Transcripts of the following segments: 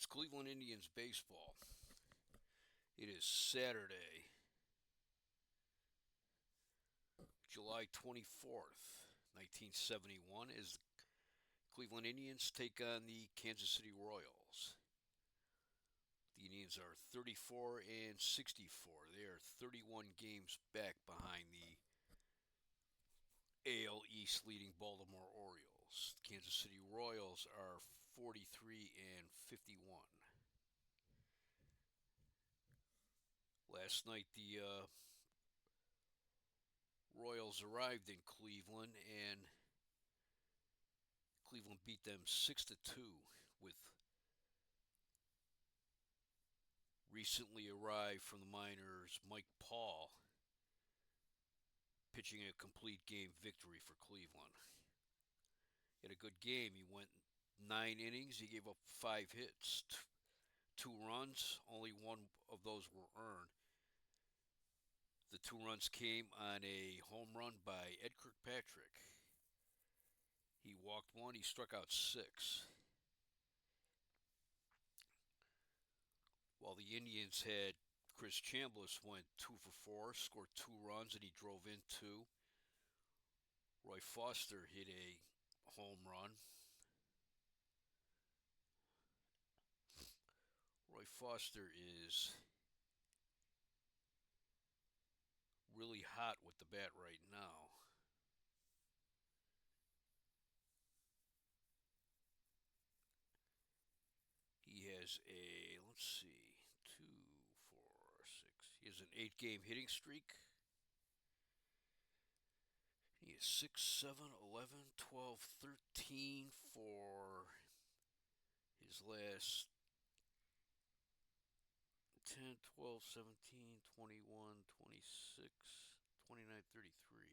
It's Cleveland Indians baseball. It is Saturday, July 24th, 1971, as the Cleveland Indians take on the Kansas City Royals. The Indians are 34 and 64. They are 31 games back behind the AL East leading Baltimore Orioles. The Kansas City Royals are 43 and 51. Last night, the Royals arrived in Cleveland and Cleveland beat them 6-2 with recently arrived from the minors Mike Paul pitching a complete game victory for Cleveland. He had a good game. He went 9 innings. He gave up 5 hits, 2 runs. Only one of those were earned. The 2 runs came on a home run by Ed Kirkpatrick. He walked one. He struck out 6. While the Indians had Chris Chambliss went 2 for 4, scored 2 runs, and he drove in 2. Roy Foster hit a home run. Roy Foster is really hot with the bat right now. He has a, let's see, 2, 4, 6. He has an 8 game hitting streak. He is 6, 7, 11, 12, 13 for his last 10, 12, 17, 21, 26, 29, 33.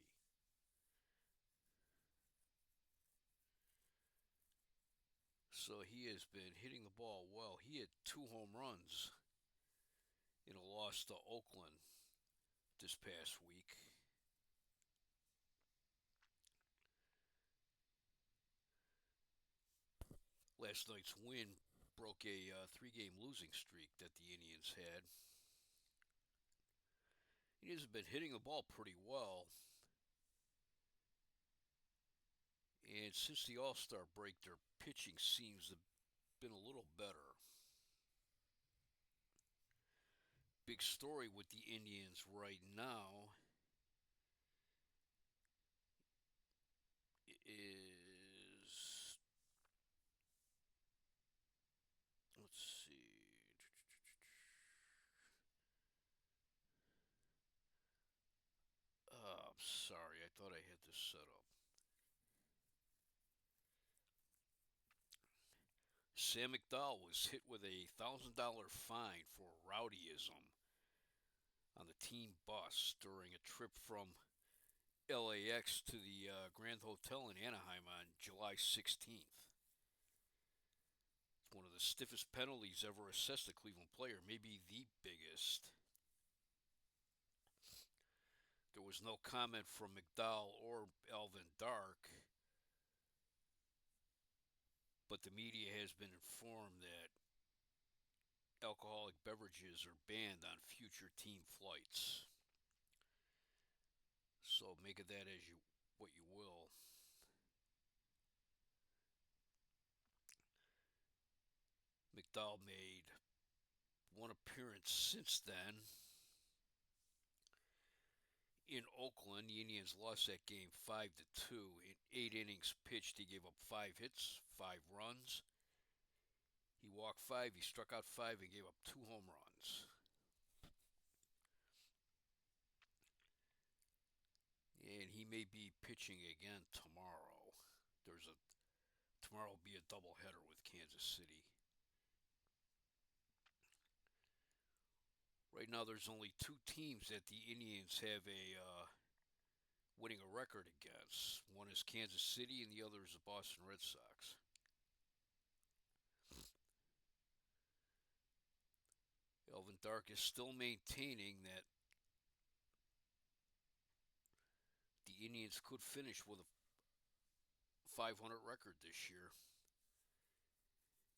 So he has been hitting the ball well. He had 2 home runs in a loss to Oakland this past week. Last night's win broke a 3 game losing streak that the Indians had. Indians have been hitting the ball pretty well. And since the All Star break, their pitching seems to have been a little better. Big story with the Indians right now is, let's see. I'm sorry, I thought I had this set up. Sam McDowell was hit with a $1,000 fine for rowdyism on the team bus during a trip from LAX to the Grand Hotel in Anaheim on July 16th. It's one of the stiffest penalties ever assessed a Cleveland player, maybe the biggest. There was no comment from McDowell or Alvin Dark, but the media has been informed that alcoholic beverages are banned on future team flights. So make of that as you what you will. McDowell made one appearance since then. In Oakland, the Indians lost that game 5-2. In 8 innings pitched, he gave up 5 hits, 5 runs. He walked 5, he struck out 5, and gave up 2 home runs. And he may be pitching again tomorrow. There's a Tomorrow will be a doubleheader with Kansas City. Right now, there's only 2 teams that the Indians have a winning a record against. One is Kansas City, and the other is the Boston Red Sox. Alvin Dark is still maintaining that the Indians could finish with a 500 record this year.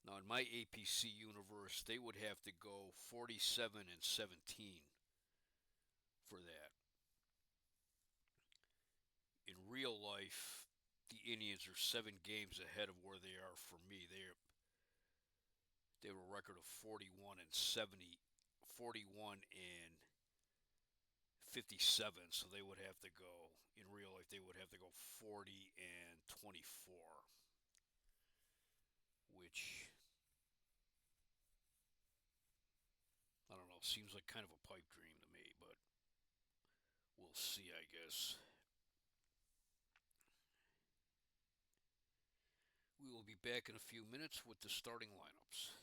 Now, in my APC universe, they would have to go 47-17 for that. In real life, the Indians are 7 games ahead of where they are for me. They have a record of 41 and 57, so they would have to go in real life. They would have to go 40-24, which I don't know, seems like kind of a pipe dream to me, but we'll see, I guess. We will be back in a few minutes with the starting lineups.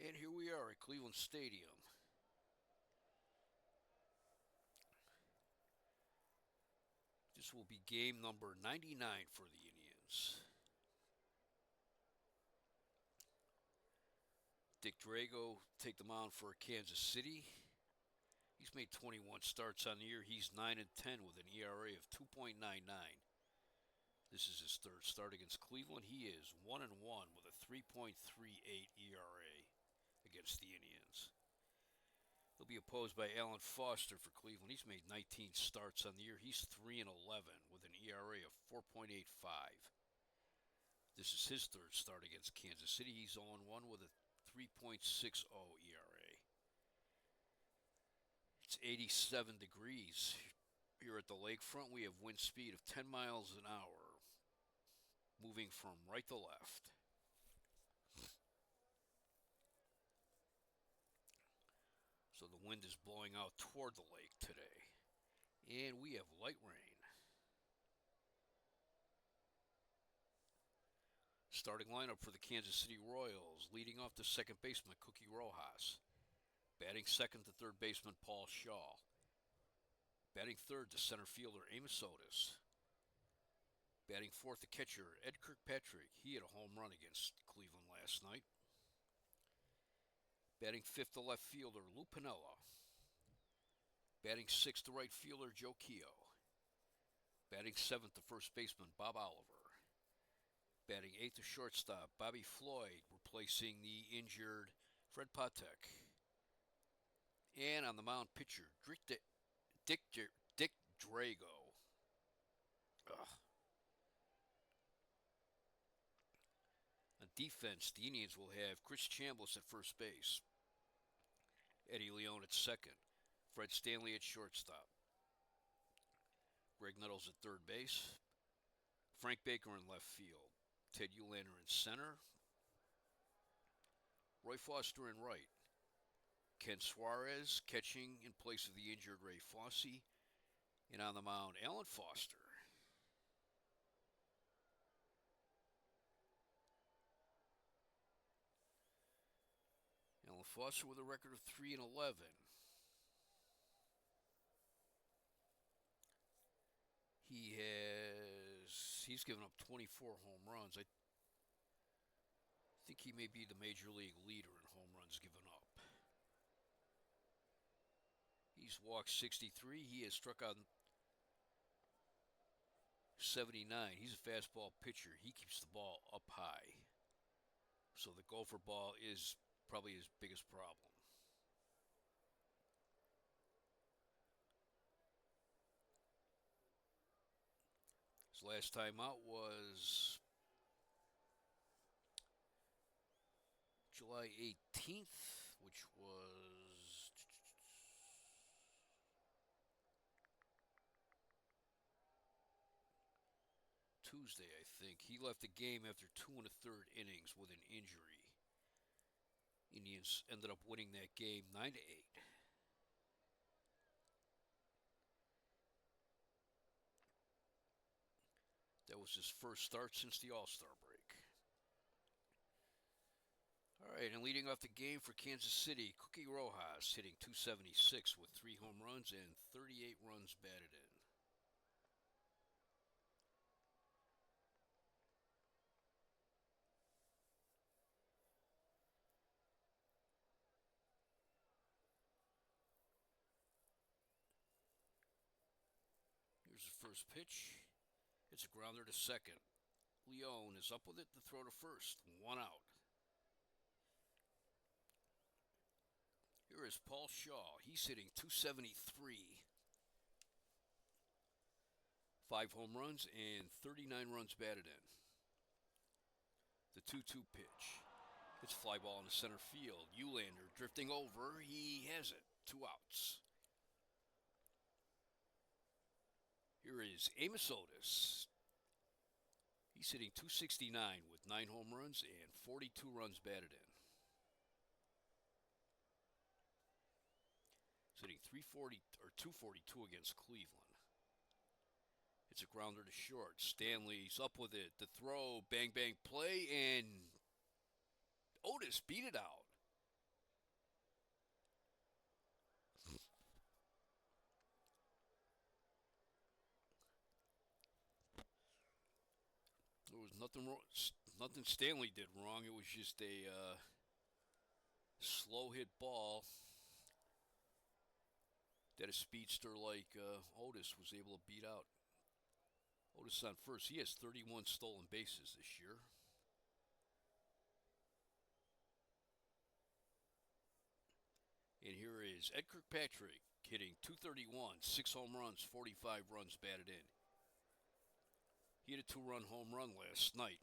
And here we are at Cleveland Stadium. This will be game number 99 for the Indians. Dick Drago take the mound for Kansas City. He's made 21 starts on the year. He's 9-10 with an ERA of 2.99. This is his third start against Cleveland. He is 1-1 with a 3.38 ERA against the Indians. He'll be opposed by Alan Foster for Cleveland. He's made 19 starts on the year. He's 3-11 with an ERA of 4.85. This is his third start against Kansas City. He's 0-1 with a 3.60 ERA. It's 87 degrees here at the lakefront. We have wind speed of 10 miles an hour, moving from right to left. So the wind is blowing out toward the lake today. And we have light rain. Starting lineup for the Kansas City Royals. Leading off the second baseman, Cookie Rojas. Batting second to third baseman, Paul Shaw. Batting third to center fielder, Amos Otis. Batting fourth, the catcher, Ed Kirkpatrick. He had a home run against Cleveland last night. Batting fifth, the left fielder, Lou Piniella. Batting sixth, the right fielder, Joe Keough. Batting seventh, the first baseman, Bob Oliver. Batting eighth, the shortstop, Bobby Floyd, replacing the injured Fred Patek. And on the mound, pitcher, Dick Drago. Ugh. On defense, the Indians will have Chris Chambliss at first base, Eddie Leone at second, Fred Stanley at shortstop, Greg Nettles at third base, Frank Baker in left field, Ted Uhlaender in center, Roy Foster in right, Ken Suarez catching in place of the injured Ray Fosse, and on the mound, Alan Foster. Alan Foster with a record of 3-11. He's given up 24 home runs. I think he may be the major league leader in home runs given up. He's walked 63. He has struck out 79. He's a fastball pitcher. He keeps the ball up high. So the gopher ball is probably his biggest problem. His last time out was July 18th, which was Tuesday, I think. He left the game after 2 1/3 innings with an injury. Indians ended up winning that game 9-8. That was his first start since the All-Star break. All right, and leading off the game for Kansas City, Cookie Rojas hitting .276 with 3 home runs and 38 runs batted in. Here's the first pitch. It's a grounder to second. Leone is up with it to throw to first. One out. Here is Paul Shaw. He's hitting 273. 5 home runs and 39 runs batted in. The 2-2 pitch. It's a fly ball into center field. Eulander drifting over. He has it. 2 outs. Here is Amos Otis. He's hitting 269 with 9 home runs and 42 runs batted in. He's hitting 340 or 242 against Cleveland. It's a grounder to short. Stanley's up with it. The throw, bang, bang, play, and Otis beat it out. There was nothing wrong. Nothing Stanley did wrong. It was just a slow hit ball that a speedster like Otis was able to beat out. Otis on first. He has 31 stolen bases this year. And here is Ed Kirkpatrick hitting 231, 6 home runs, 45 runs batted in. He had a 2-run home run last night.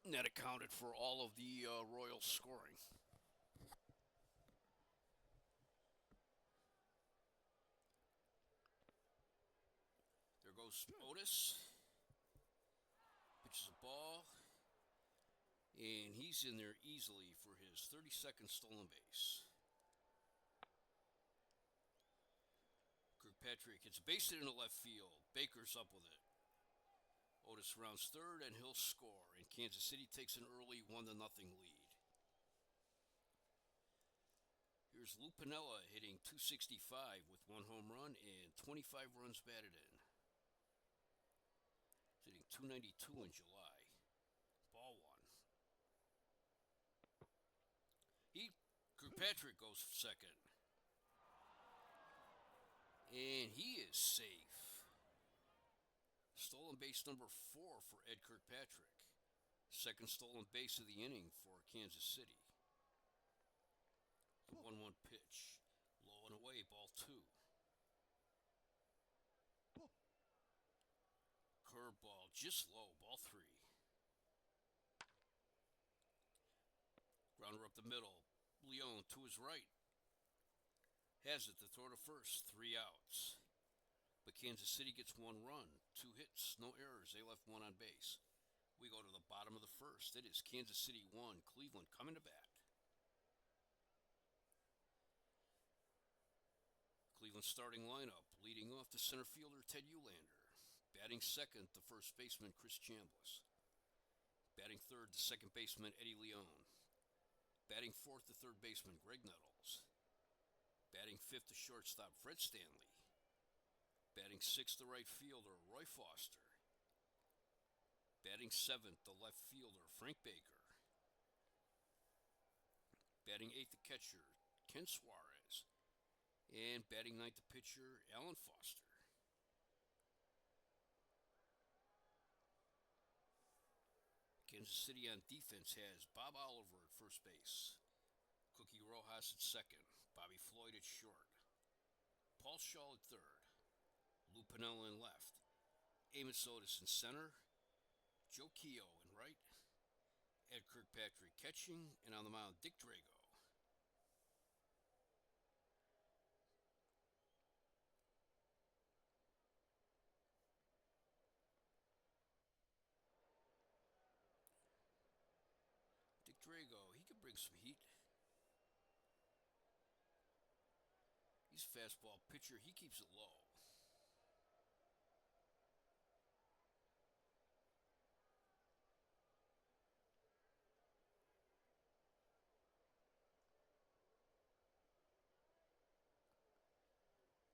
And that accounted for all of the Royals scoring. There goes Otis. Pitches a ball. And he's in there easily for his 32nd stolen base. Kirkpatrick hits a base hit into left field. Baker's up with it. Otis rounds third, and he'll score. And Kansas City takes an early 1-0 lead. Here's Lou Piniella hitting 265 with 1 home run and 25 runs batted in. He's hitting 292 in July. Ball 1. Kirkpatrick goes second. And he is safe. Stolen base number 4 for Ed Kirkpatrick. Second stolen base of the inning for Kansas City. The 1-1 pitch. Low and away, ball 2. Curveball just low, ball 3. Grounder up the middle. Leone to his right. Has it to throw to first. 3 outs. But Kansas City gets 1 run. 2 hits, no errors. They left 1 on base. We go to the bottom of the first. It is Kansas City 1, Cleveland coming to bat. Cleveland starting lineup. Leading off the center fielder Ted Eulander. Batting second, the first baseman Chris Chambliss. Batting third, the second baseman Eddie Leone. Batting fourth, the third baseman Greg Nettles. Batting fifth, the shortstop Fred Stanley. Batting sixth, the right fielder Roy Foster. Batting seventh, the left fielder Frank Baker. Batting eighth, the catcher Ken Suarez. And batting ninth, the pitcher Alan Foster. Kansas City on defense has Bob Oliver at first base. Cookie Rojas at second. Bobby Floyd at short. Paul Shaw at third. Lou Piniella in left. Amos Otis in center. Joe Keogh in right. Ed Kirkpatrick catching. And on the mound, Dick Drago. Dick Drago, he could bring some heat. He's a fastball pitcher. He keeps it low.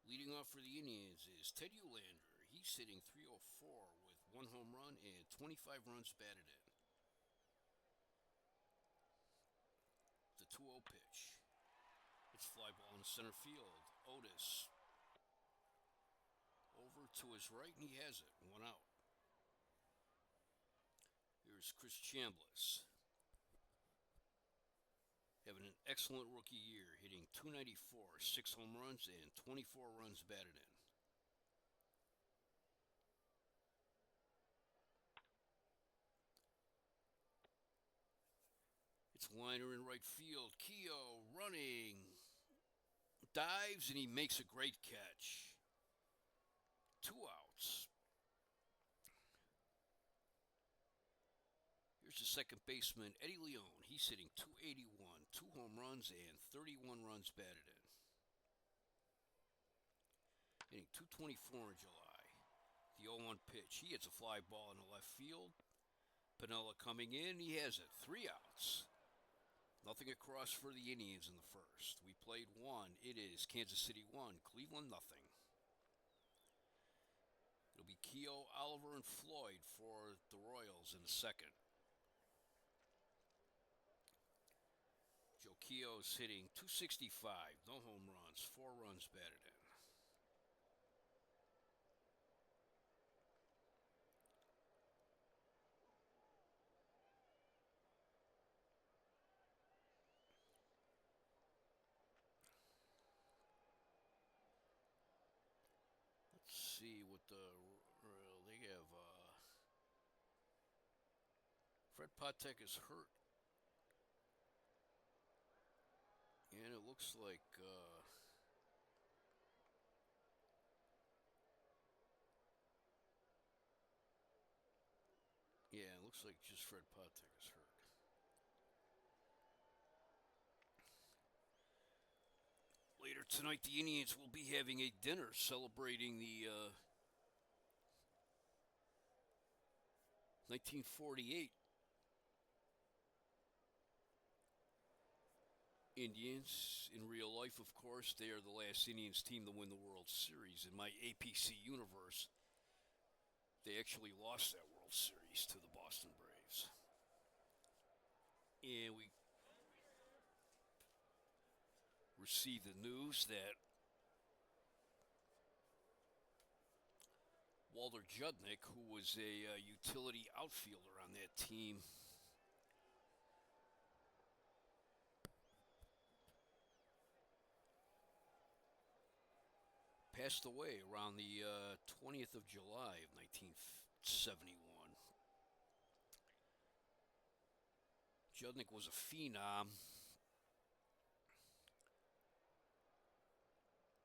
Leading off for the Indians is Ted Eulander. He's hitting 304 with 1 home run and 25 runs batted in. The 2-0 pitch. It's fly ball in center field. Otis over to his right, and he has it. 1 out. Tigers, Chris Chambliss, having an excellent rookie year, hitting .294, 6 home runs, and 24 runs batted in. It's liner in right field. Keogh running, dives, and he makes a great catch. 2 outs. Here's the second baseman, Eddie Leone. He's hitting .281, 2 home runs, and 31 runs batted in. Hitting .224 in July. The 0-1 pitch. He hits a fly ball in the left field. Piniella coming in. He has it. 3 outs. Nothing across for the Indians in the first. We played 1. It is Kansas City 1, Cleveland nothing. It'll be Keogh, Oliver, and Floyd for the Royals in the second. Joe Keogh's hitting .265, no home runs, 4 runs batted in. Let's see what they have. Fred Patek is hurt. And it looks like it looks like just Fred Patek is hurt. Later tonight, the Indians will be having a dinner celebrating the 1948 Indians. In real life, of course, they are the last Indians team to win the World Series. In my APC universe, they actually lost that World Series to the Boston Braves. And we received the news that Walter Judnick, who was a utility outfielder on that team, passed away around the 20th of July of 1971. Judnick was a phenom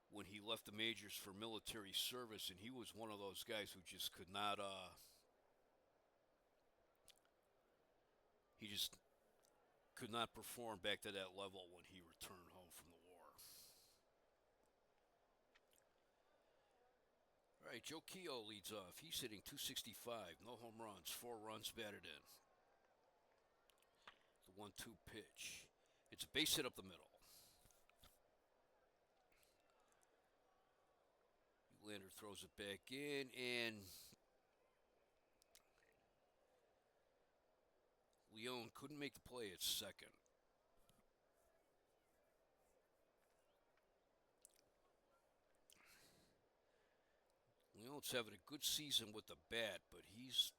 when he left the majors for military service, and he was one of those guys who just could not, he just could not perform back to that level when he returned home from the war. All right, Joe Keogh leads off. He's hitting .265, no home runs, 4 runs batted in. The 1-2 pitch. It's a base hit up the middle. Lander throws it back in, and Leone couldn't make the play at second. Leone's having a good season with the bat, but he's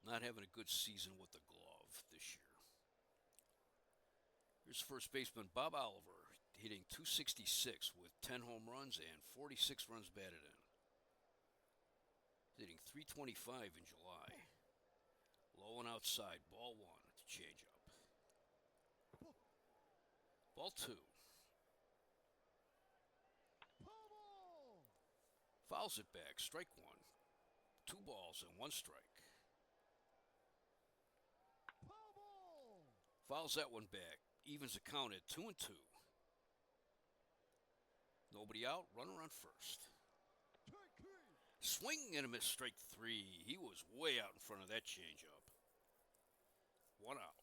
not having a good season with the glove this year. Here's first baseman Bob Oliver, hitting .266 with 10 home runs and 46 runs batted in. Hitting .325 in July. Low and outside, ball 1 at the changeup. Ball 2. Fouls it back, strike 1. 2 balls and 1 strike. Fouls that one back. Evens the count at 2-2. Nobody out, runner on first. Swing and a miss, strike 3. He was way out in front of that changeup. 1 out.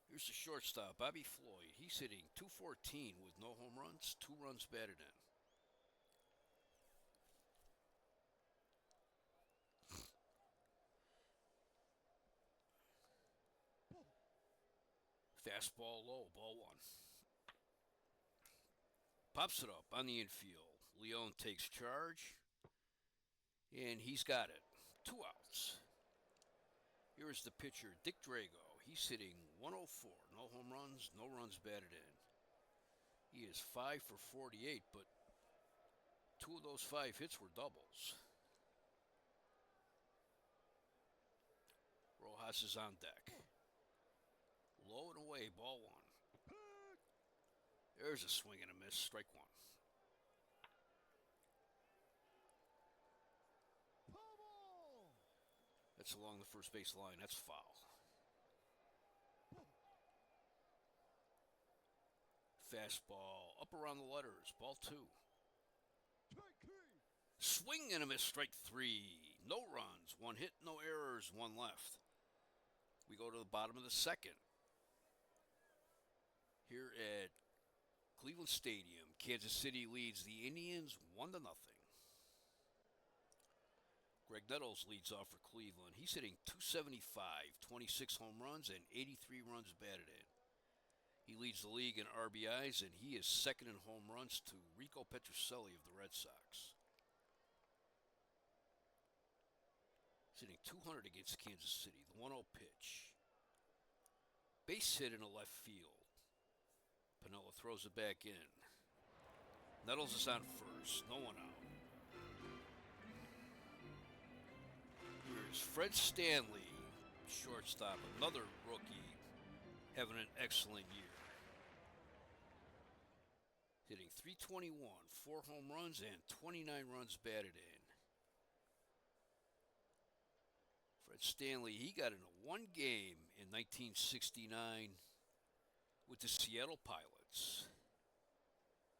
Here's the shortstop, Bobby Floyd. He's hitting .214 with no home runs, 2 runs batted in. Fastball low, ball 1. Pops it up on the infield. Leone takes charge, and he's got it. 2 outs. Here's the pitcher, Dick Drago. He's hitting 104. No home runs, no runs batted in. He is 5 for 48, but 2 of those 5 hits were doubles. Rojas is on deck. Low and away, ball 1. There's a swing and a miss, strike 1. That's along the first base line. That's foul. Fastball up around the letters. Ball 2. Swing and a miss, strike 3. No runs, 1 hit, no errors, 1 left. We go to the bottom of the second. Here at Cleveland Stadium, Kansas City leads the Indians 1-0. Greg Nettles leads off for Cleveland. He's hitting .275, 26 home runs, and 83 runs batted in. He leads the league in RBIs, and he is second in home runs to Rico Petrocelli of the Red Sox. He's hitting .200 against Kansas City. The 1-0 pitch. Base hit into left field. Piniella throws it back in. Nettles is on first. No one out. Here's Fred Stanley, shortstop, another rookie, having an excellent year. Hitting .321, 4 home runs, and 29 runs batted in. Fred Stanley, he got into 1 game in 1969 with the Seattle Pilots.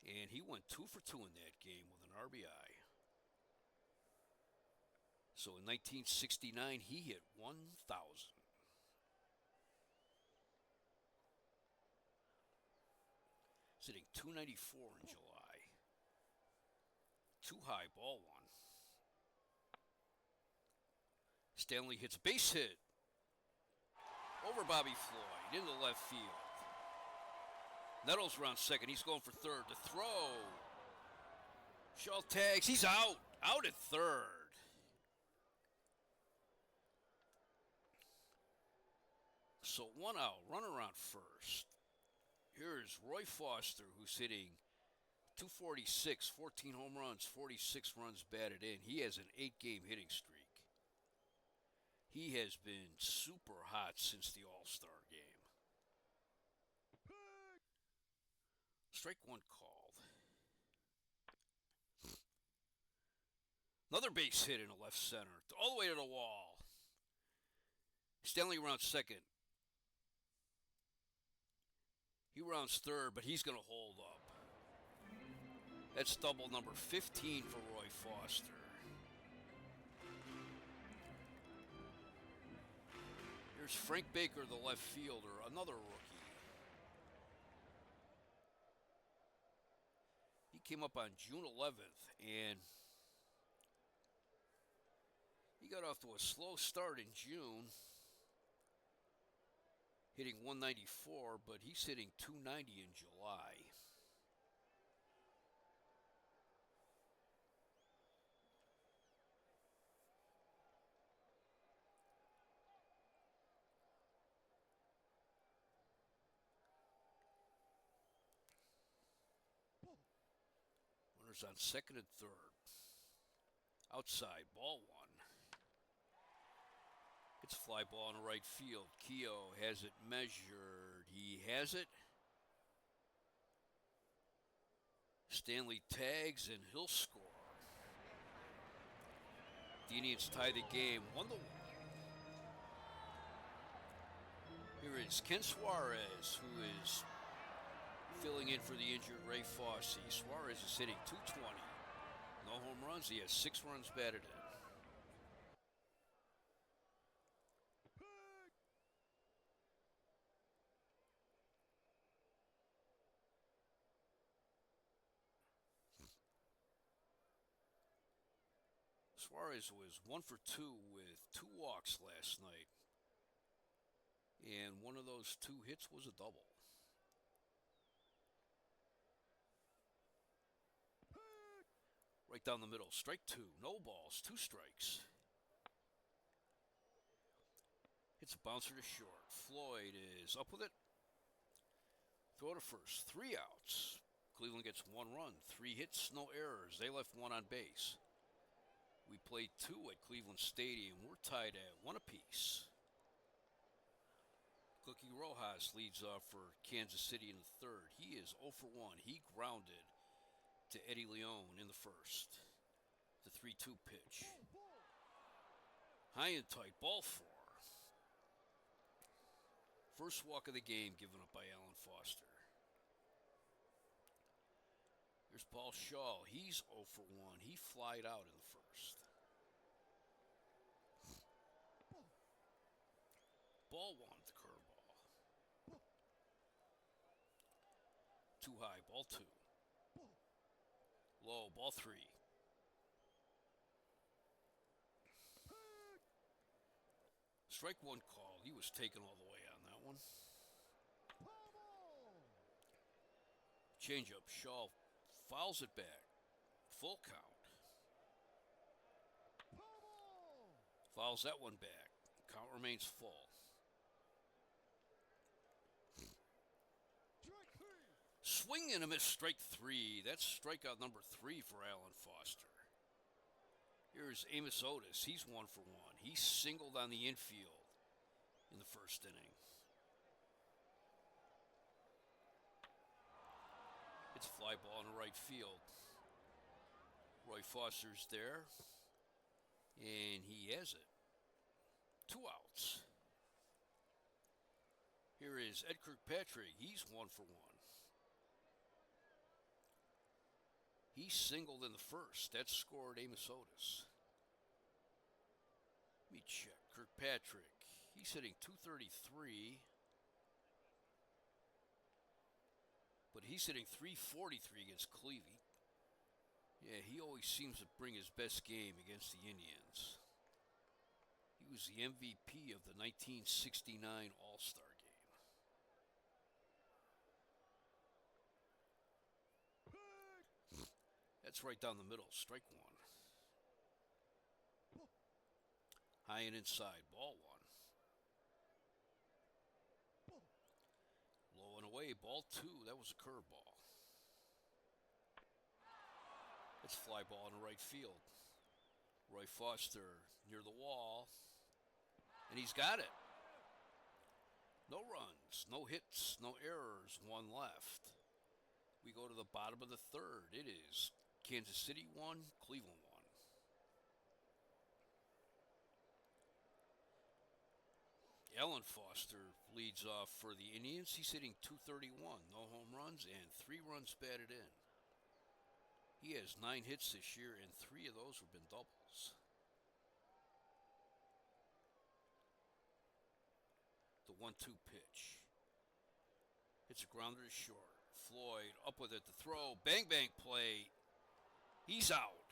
And he went 2 for 2 in that game with an RBI. So in 1969, he hit 1,000. Sitting .294 in July. Too high, ball 1. Stanley hits a base hit. Over Bobby Floyd, into left field. Nettles around second, he's going for third. The throw. Shaw tags, he's out. Out at third. So 1 out, runner on first. Here's Roy Foster, who's hitting .246, 14 home runs, 46 runs batted in. He has an 8-game hitting streak. He has been super hot since the All-Star game. Strike 1 called. Another base hit into left center, all the way to the wall. Stanley rounds second. He rounds third, but he's going to hold up. That's double number 15 for Roy Foster. Here's Frank Baker, the left fielder, another rookie. He came up on June 11th, and he got off to a slow start in June, hitting .194, but he's hitting .290 in July. Runners on second and third. Outside, ball 1. It's a fly ball in the right field. Keogh has it measured. He has it. Stanley tags, and he'll score. The Indians tie the game 1-1. Here is Ken Suarez, who is filling in for the injured Ray Fosse. Suarez is hitting .220. No home runs. He has 6 runs batted in. Suarez was 1 for 2 with 2 walks last night. And one of those 2 hits was a double. Right down the middle, strike 2, no balls, 2 strikes. It's a bouncer to short. Floyd is up with it. Throw to first. 3 outs. Cleveland gets 1 run. 3 hits, no errors. They left 1 on base. We played 2 at Cleveland Stadium. We're tied at 1 apiece. Cookie Rojas leads off for Kansas City in the third. He is 0 for 1. He grounded to Eddie Leon in the first. The 3-2 pitch. High and tight, ball 4. First walk of the game given up by Alan Foster. Here's Paul Shaw. He's 0 for 1. He flied out in the first. Ball 1, the curveball. Too high, ball 2. Low, ball 3. Strike 1 call. He was taken all the way on that one. Change up. Shaw fouls it back. Full count. Fouls that one back. Count remains full. Swing and a miss, strike 3. That's strikeout number 3 for Alan Foster. Here's Amos Otis. He's 1 for 1. He singled on the infield in the first inning. It's a fly ball in the right field. Roy Foster's there, and he has it. 2 outs. Here is Ed Kirkpatrick. He's 1 for 1. He singled in the first. That scored Amos Otis. Let me check. Kirkpatrick. He's hitting .233. But he's hitting .343 against Clevie. Yeah, he always seems to bring his best game against the Indians. He was the MVP of the 1969 All-Star game. That's right down the middle, strike 1. High and inside, ball 1. Low and away, ball 2. That was a curveball. It's a fly ball in the right field. Roy Foster near the wall, and he's got it. No runs, no hits, no errors, 1 left. We go to the bottom of the third. It is Kansas City 1, Cleveland 1. Alan Foster leads off for the Indians. He's hitting .231, no home runs, and 3 runs batted in. He has 9 hits this year, and 3 of those have been doubles. The 1-2 pitch. It's a grounder to short. Floyd up with it, the throw, bang bang play. He's out.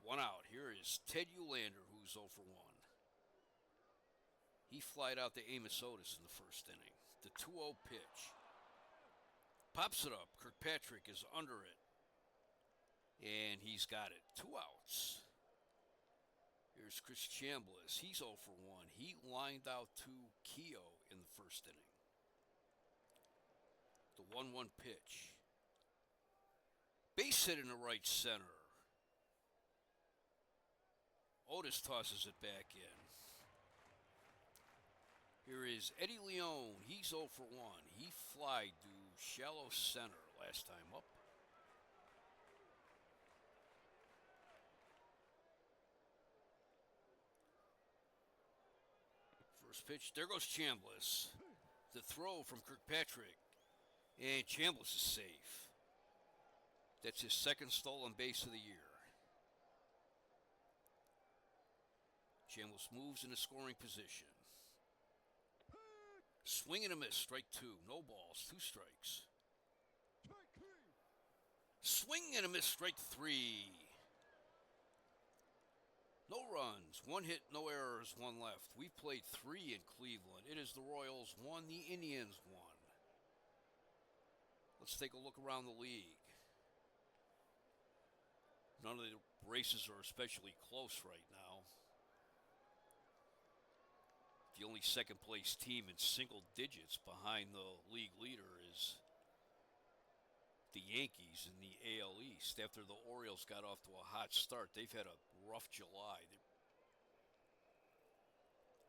1 out. Here is Ted Uhlaender, who's 0 for 1. He flied out to Amos Otis in the first inning. The 2-0 pitch. Pops it up. Kirkpatrick is under it. And he's got it. 2 outs. Here's Chris Chambliss. He's 0 for 1. He lined out to Keogh in the first inning. The 1-1 pitch. Base hit in the right center. Otis tosses it back in. Here is Eddie Leon. He's 0 for 1. He flied to shallow center last time up. First pitch. There goes Chambliss. The throw from Kirkpatrick. And Chambliss is safe. That's his second stolen base of the year. Chambliss moves in a scoring position. Swing and a miss, strike 2. No balls, 2 strikes. Swing and a miss, strike 3. No runs, 1 hit, no errors, 1 left. We've played 3 in Cleveland. It is the Royals 1, the Indians 1. Let's take a look around the league. None of the races are especially close right now. The only second place team in single digits behind the league leader is the Yankees in the AL East. After the Orioles got off to a hot start, they've had a rough July.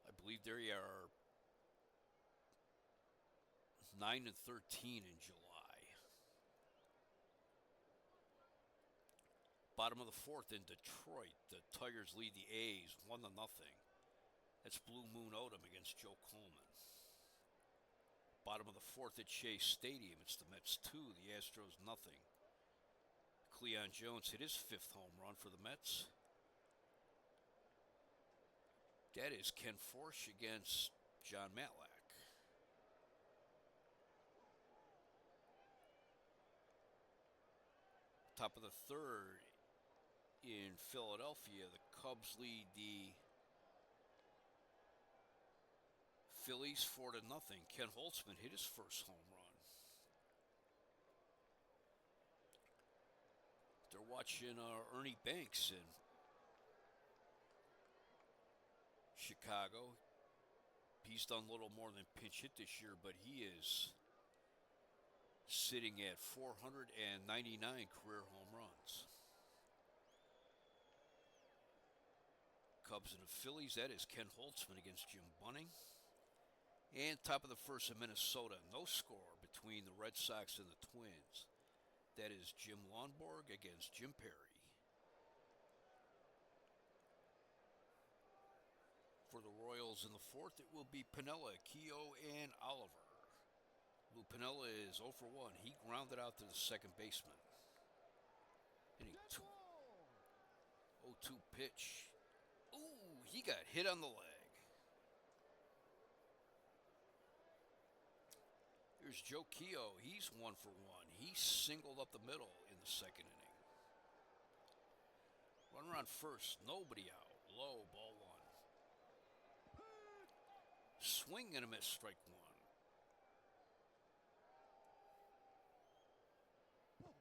I believe they are 9-13 in July. Bottom of the fourth in Detroit, the Tigers lead the A's 1-0. That's Blue Moon Odom against Joe Coleman. Bottom of the fourth at Shea Stadium, it's the Mets 2, the Astros nothing. Cleon Jones hit his 5th home run for the Mets. That is Ken Forsch against John Matlack. Top of the third in Philadelphia, the Cubs lead the Phillies 4-0. Ken Holtzman hit his first home run. They're watching Ernie Banks in Chicago. He's done a little more than pinch hit this year, but he is sitting at 499 career home runs. Cubs and the Phillies, that is Ken Holtzman against Jim Bunning. And top of the first in Minnesota, no score between the Red Sox and the Twins. That is Jim Lonborg against Jim Perry. For the Royals in the fourth, it will be Piniella, Keogh, and Oliver. Lou Piniella is 0 for 1. He grounded out to the second baseman. Inning 0-2 pitch. Ooh, he got hit on the leg. Here's Joe Keogh. He's 1 for 1. He singled up the middle in the second inning. Runner on first, nobody out. Low, ball 1. Swing and a miss, strike 1.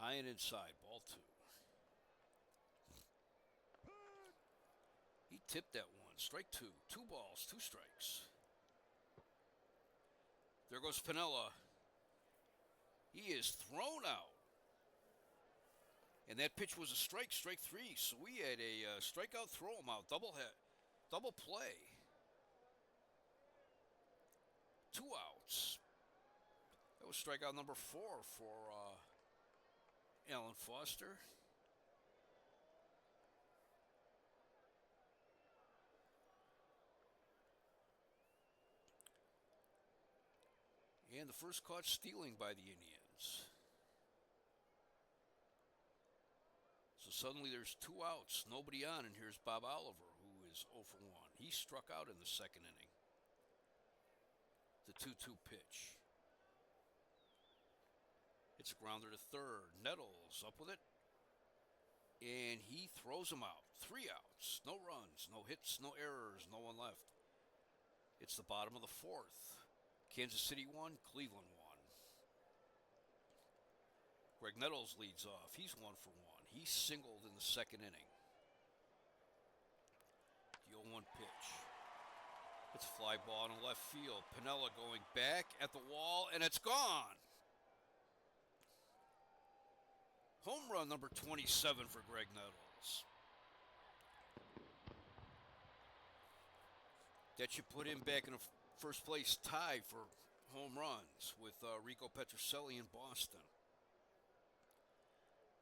High and inside, ball 2. He tipped that one, strike 2. 2 balls, 2 strikes. There goes Piniella. He is thrown out. And that pitch was a strike 3. So we had a strikeout, throw him out, double hit, double play. 2 outs. That was strikeout number 4 for Alan Foster. And the first caught stealing by the Indians. So suddenly there's 2 outs, nobody on, and here's Bob Oliver, who is 0 for 1. He struck out in the second inning. The 2-2 pitch. It's a grounder to third. Nettles up with it. And he throws him out. 3 outs. No runs, no hits, no errors, no one left. It's the bottom of the fourth. Kansas City 1, Cleveland 1. Greg Nettles leads off. He's 1 for 1. He singled in the second inning. The 0-1 pitch. It's a fly ball in left field. Piniella going back at the wall, and it's gone. Home run number 27 for Greg Nettles. That should put him back in a first place tie for home runs with Rico Petrocelli in Boston.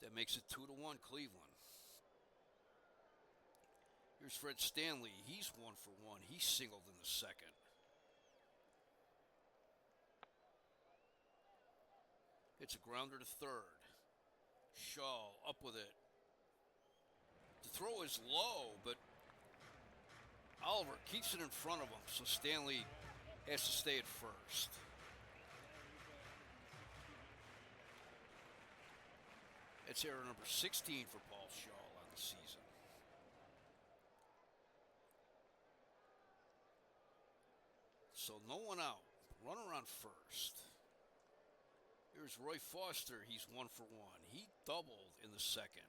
That makes it 2-1 Cleveland. Here's Fred Stanley. He's 1 for 1. He singled in the second. It's a grounder to third. Shaw up with it. The throw is low, but Oliver keeps it in front of him, so Stanley has to stay at first. It's error number 16 for Paul Shaw on the season. So no one out. Runner on first. Here's Roy Foster. He's 1 for 1. He doubled in the second.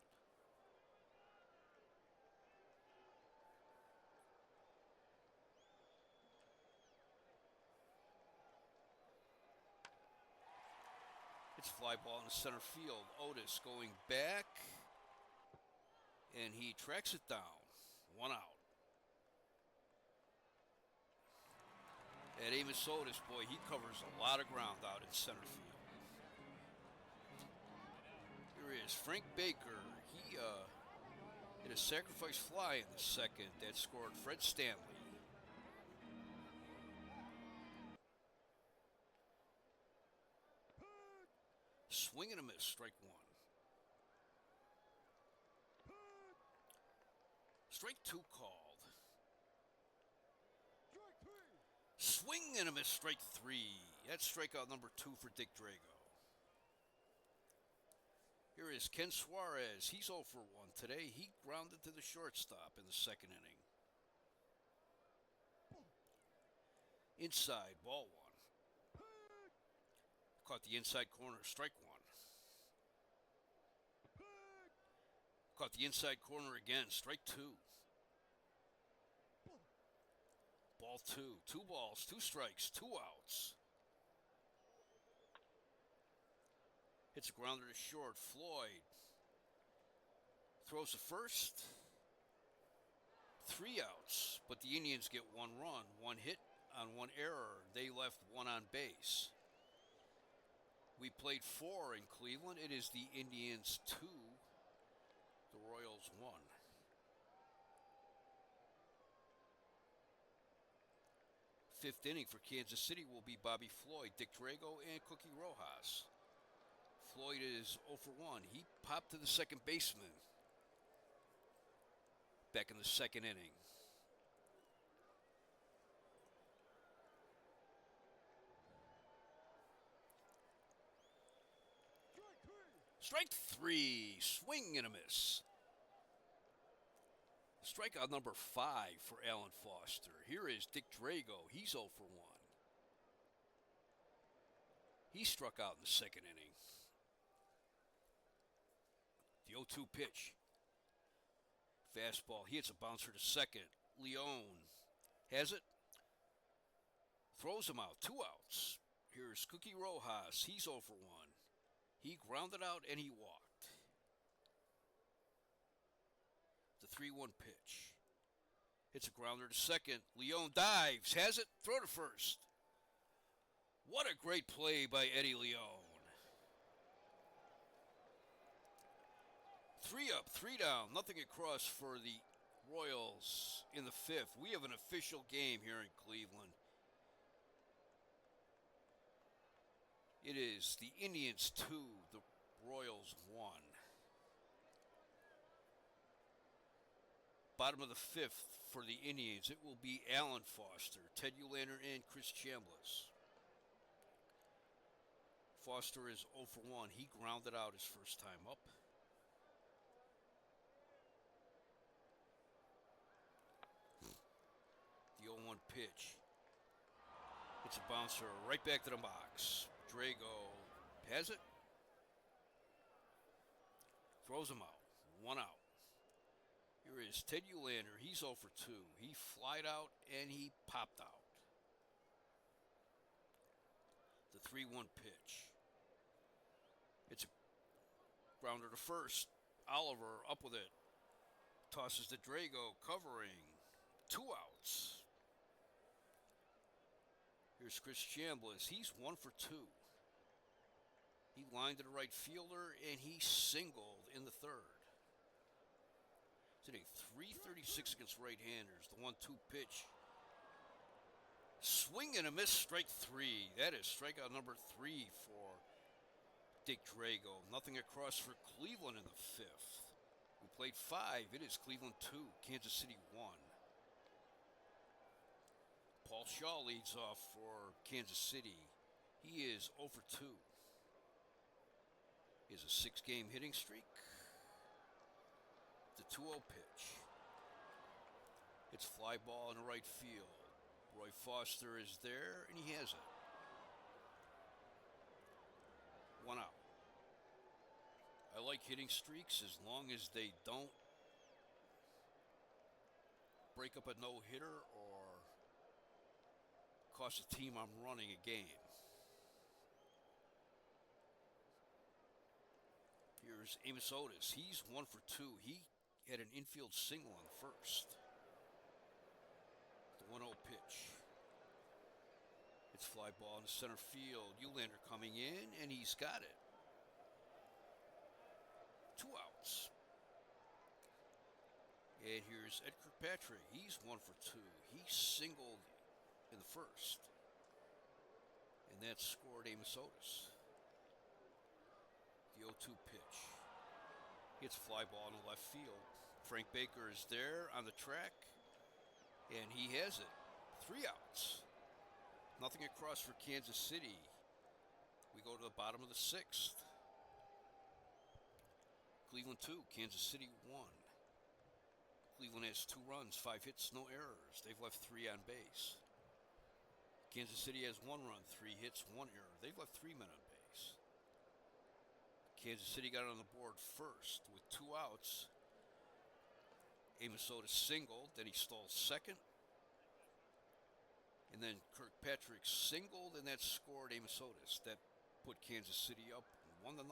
It's a fly ball in the center field. Otis going back, and he tracks it down. 1 out. And Amos Otis, boy, he covers a lot of ground out in center field. Here is Frank Baker. He hit a sacrifice fly in the second that scored Fred Stanley. Swing and a miss, strike 1. Strike 2 called. Swing and a miss, strike 3. That's strikeout number 2 for Dick Drago. Here is Ken Suarez. He's 0 for 1 today. He grounded to the shortstop in the second inning. Inside, ball 1. Caught the inside corner, strike 1. Caught the inside corner again, strike 2. Ball 2. 2 balls, 2 strikes, 2 outs. Hits a grounder to short. Floyd throws the first. 3 outs, but the Indians get 1 run, 1 hit on 1 error. They left 1 on base. We played 4 in Cleveland. It is the Indians 2, the Royals 1. Fifth inning for Kansas City will be Bobby Floyd, Dick Drago, and Cookie Rojas. Floyd is 0 for 1. He popped to the second baseman back in the second inning. Strike 3. Swing and a miss. Strikeout number 5 for Alan Foster. Here is Dick Drago. He's 0 for 1. He struck out in the second inning. The 0-2 pitch. Fastball. He hits a bouncer to second. Leone has it. Throws him out. 2 outs. Here's Cookie Rojas. He's 0 for 1. He grounded out and he walked. The 3-1 pitch. Hits a grounder to second. Leone dives. Has it. Throw to first. What a great play by Eddie Leone. 3 up, 3 down. Nothing across for the Royals in the 5th. We have an official game here in Cleveland. It is the Indians 2, the Royals 1. Bottom of the 5th for the Indians, it will be Alan Foster, Ted Ullander, and Chris Chambliss. Foster is 0 for 1. He grounded out his first time up. The 0-1 pitch. It's a bouncer right back to the box. Drago has it. Throws him out. 1 out. Here is Ted Ullander. He's 0 for 2. He flied out and he popped out. The 3-1 pitch. It's a grounder to first. Oliver up with it. Tosses to Drago, covering. 2 outs. Here's Chris Chambliss. He's 1 for 2. He lined to the right fielder and he singled in the 3rd. Hitting .336 against right-handers. The 1-2 pitch. Swing and a miss, strike 3. That is strikeout number 3 for Dick Drago. Nothing across for Cleveland in the 5th. We played 5. It is Cleveland 2, Kansas City 1. Paul Shaw leads off for Kansas City. He is 0 for 2. He has a 6-game hitting streak. The 2-0 pitch. It's fly ball in the right field. Roy Foster is there, and he has it. 1 out. I like hitting streaks as long as they don't break up a no-hitter or cost the team I'm running a game. Here's Amos Otis. He's 1 for 2. He had an infield single on the first. The 1-0 pitch. It's fly ball in the center field. Uhlaender coming in, and he's got it. 2 outs. And here's Ed Kirkpatrick. He's 1 for 2. He singled in the first. And that scored Amos Otis. The 0-2 pitch. Hits fly ball in the left field. Frank Baker is there on the track. And he has it. 3 outs. Nothing across for Kansas City. We go to the bottom of the 6th. Cleveland 2, Kansas City 1. Cleveland has 2 runs, 5 hits, no errors. They've left 3 on base. Kansas City has 1 run, 3 hits, 1 error. They've left 3 men on base. Kansas City got on the board first with 2 outs. Amos Otis singled, then he stole second. And then Kirkpatrick singled, and that scored Amos Otis. That put Kansas City up 1-0.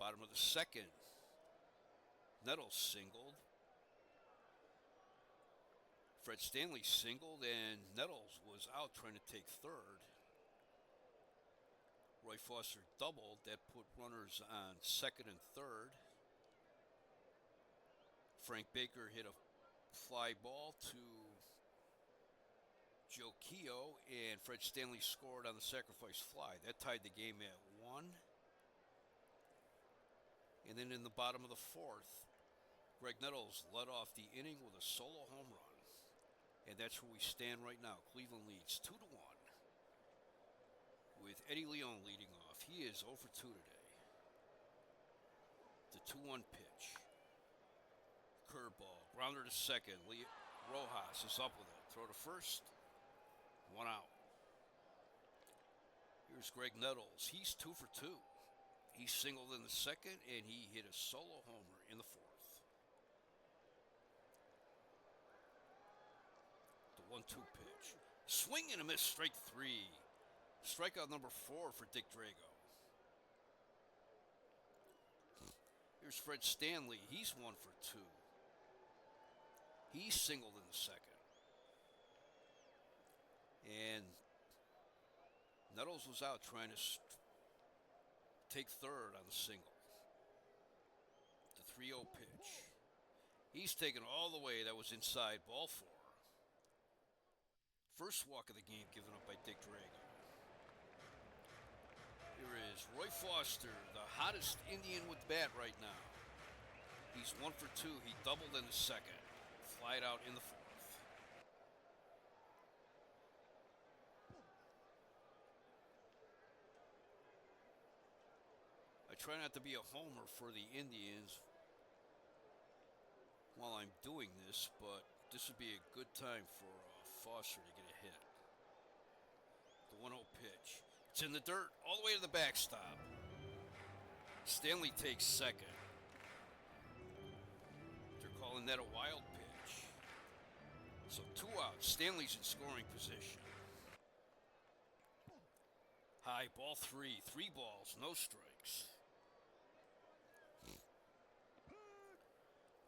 Bottom of the 2nd. Nettles singled. Fred Stanley singled, and Nettles was out trying to take third. Roy Foster doubled. That put runners on second and third. Frank Baker hit a fly ball to Joe Keough, and Fred Stanley scored on the sacrifice fly. That tied the game at 1. And then in the bottom of the 4th, Greg Nettles led off the inning with a solo home run. And that's where we stand right now. Cleveland leads 2-1. With Eddie Leon leading off. He is 0 for 2 today. The 2-1 pitch. Curveball. Grounder to second. Rojas is up with it. Throw to first. 1 out. Here's Greg Nettles. He's 2 for 2. He singled in the second, and he hit a solo homer in the 4th. The 1-2 pitch. Swing and a miss, strike 3. Strikeout number 4 for Dick Drago. Here's Fred Stanley. He's 1 for 2. He singled in the second. And Nettles was out trying to take third on the single. The 3-0 pitch. He's taken all the way. That was inside, ball 4. First walk of the game given up by Dick Drago. Here is Roy Foster, the hottest Indian with the bat right now. He's 1 for 2. He doubled in the second. Flied out in the 4th. I try not to be a homer for the Indians while I'm doing this, but this would be a good time for Foster to get a hit. The 1-0 pitch. It's in the dirt all the way to the backstop. Stanley takes second. They're calling that a wild pitch. So 2 outs. Stanley's in scoring position. High, ball 3. 3 balls, no strikes.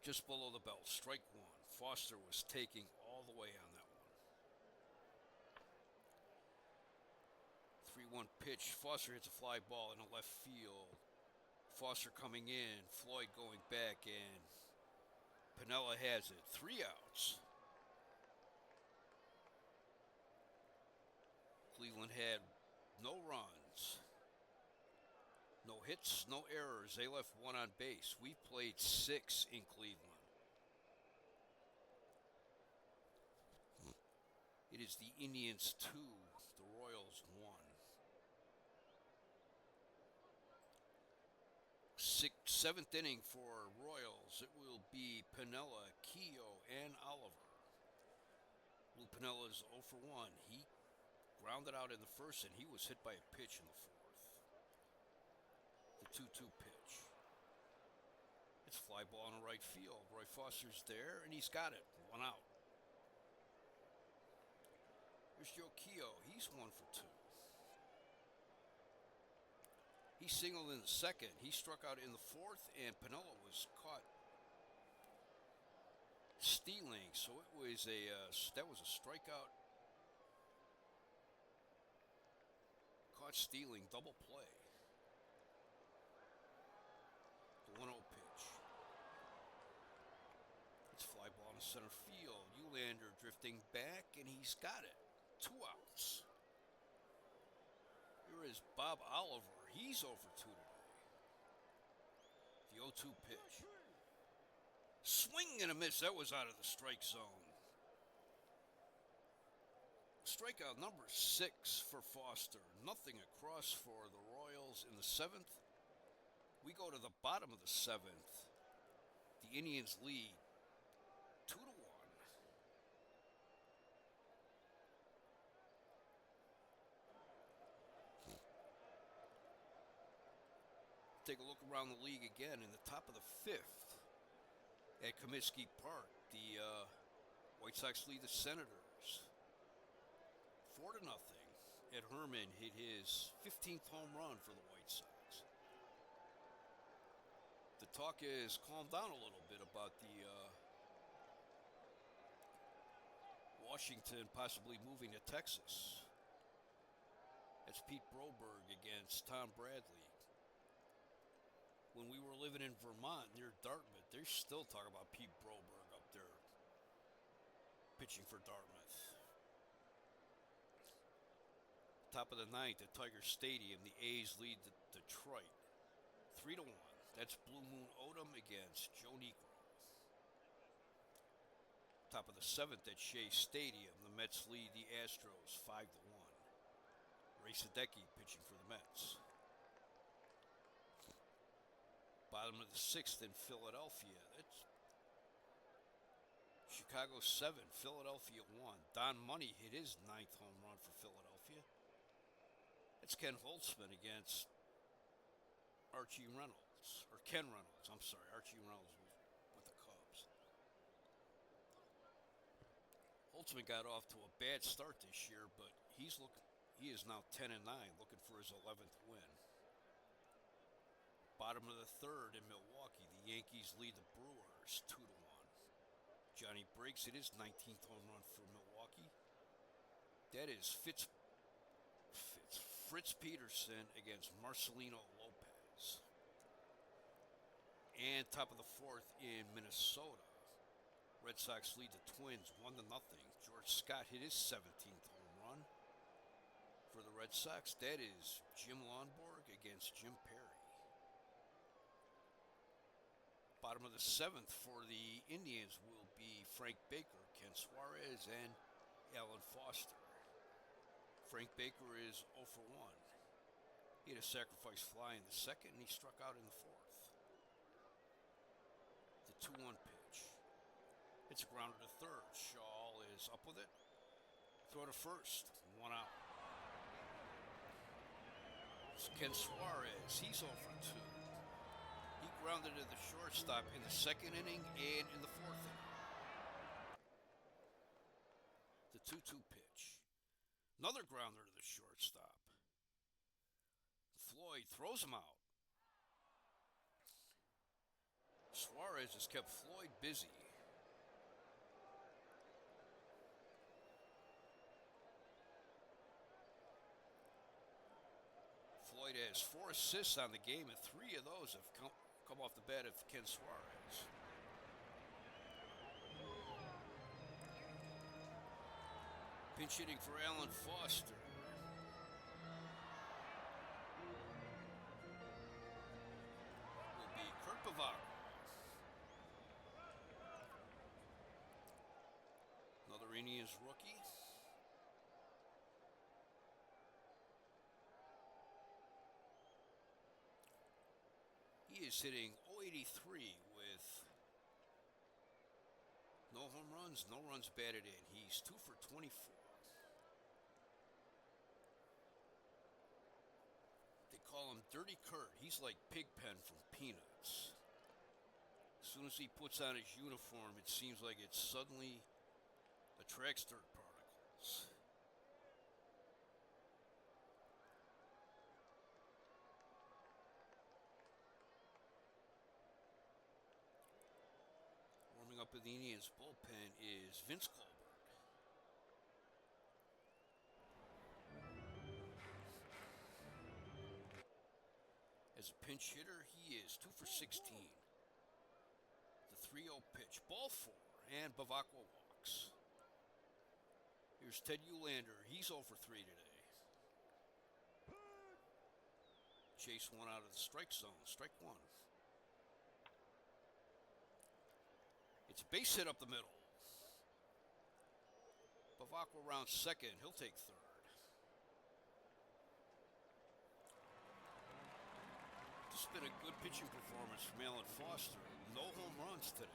Just below the belt, strike 1. Foster was taking all the way on that one. 3-1 pitch. Foster hits a fly ball in the left field. Foster coming in. Floyd going back, and Piniella has it. 3 outs. Cleveland had no runs, no hits, no errors. They left 1 on base. We played 6 in Cleveland. It is the Indians 2, the Royals 1. 7th inning for Royals. It will be Piniella, Keough, and Oliver. Lou Piniella is 0 for 1. He grounded out in the first, and he was hit by a pitch in the 4th. The 2-2 pitch. It's fly ball in the right field. Roy Foster's there, and he's got it. 1 out. Here's Joe Keough. He's 1 for 2. He singled in the second. He struck out in the fourth, and Piniella was caught stealing. So it was that was a strikeout. Caught stealing, double play. The 1-0 pitch. It's a fly ball in center field. Uhlaender drifting back, and he's got it. 2 outs. Here is Bob Oliver. He's over 2 today. The 0-2 pitch. Swing and a miss. That was out of the strike zone. Strikeout number 6 for Foster. Nothing across for the Royals in the 7th. We go to the bottom of the 7th. The Indians lead 2-1. Take a look around the league again. In the top of the 5th at Comiskey Park, the White Sox lead the Senators 4-0. Ed Herman hit his 15th home run for the White Sox. The talk is calmed down a little bit about the Washington possibly moving to Texas. That's Pete Broberg against Tom Bradley. When we were living in Vermont near Dartmouth, they're still talking about Pete Broberg up there pitching for Dartmouth. Top of the 9th at Tiger Stadium, the A's lead Detroit 3-1. That's Blue Moon Odom against Joe Niekro. Top of the 7th at Shea Stadium, the Mets lead the Astros 5-1. Ray Sadecki pitching for the Mets. Bottom of the 6th in Philadelphia. That's Chicago 7, Philadelphia 1. Don Money hit his 9th home run for Philadelphia. It's Ken Holtzman against Archie Reynolds. Or Ken Reynolds, I'm sorry. Archie Reynolds was with the Cubs. Holtzman got off to a bad start this year, but he is now 10-9, looking for his 11th win. Bottom of the 3rd in Milwaukee, the Yankees lead the Brewers 2-1. Johnny Briggs hit his 19th home run for Milwaukee. That is Fritz Peterson against Marcelino Lopez. And top of the 4th in Minnesota, Red Sox lead the Twins 1-0. George Scott hit his 17th home run for the Red Sox. That is Jim Lonborg against Jim Perry. Bottom of the 7th for the Indians will be Frank Baker, Ken Suarez, and Alan Foster. Frank Baker is 0 for 1. He had a sacrifice fly in the 2nd, and he struck out in the 4th. The 2-1 pitch. It's a grounder to 3rd. Shaw is up with it. Throw to 1st. 1 out. It's Ken Suarez. He's 0 for 2. He grounded to the shortstop in the 2nd inning and in the 4th inning. The 2-2 pitch. Another grounder to the shortstop. Floyd throws him out. Suarez has kept Floyd busy. Floyd has 4 assists on the game, and 3 of those have come off the bat of Ken Suarez. Pinch hitting for Alan Foster. Will be Kurt Bavac. Another Indians rookie. He is hitting .083 with no home runs, no runs batted in. He's 2 for 24. They call him Dirty Kurt. He's like Pigpen from Peanuts. As soon as he puts on his uniform, it seems like it suddenly attracts dirt particles. up in the Indians bullpen is Vince Colbert. As a pinch hitter, he is 2 for 16. The 3-0 pitch, ball 4, and Bavacqua walks. Here's Ted Uhlaender. He's 0 for 3 today. Chase one out of the strike zone. Strike one. It's a base hit up the middle. Bavacqua rounds second. He'll take third. This has been a good pitching performance from Alan Foster. No home runs today.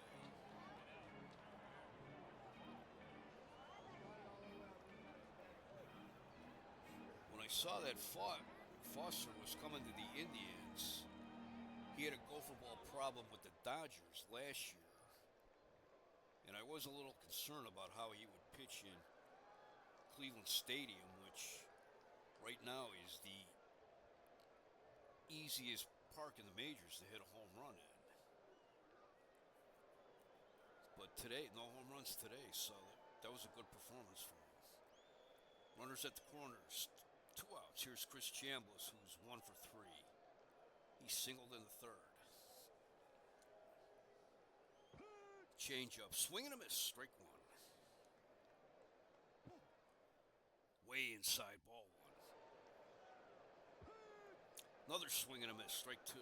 When I saw that Foster was coming to the Indians, he had a gopher ball problem with the Dodgers last year. And I was a little concerned about how he would pitch in Cleveland Stadium, which right now is the easiest park in the majors to hit a home run in. But today, no home runs today, so that was a good performance for him. Runners at the corners, 2 outs. Here's Chris Chambliss, who's 1 for 3. He singled in the third. Change up, swing and a miss, strike one. Way inside, ball 1. Another swing and a miss, strike 2.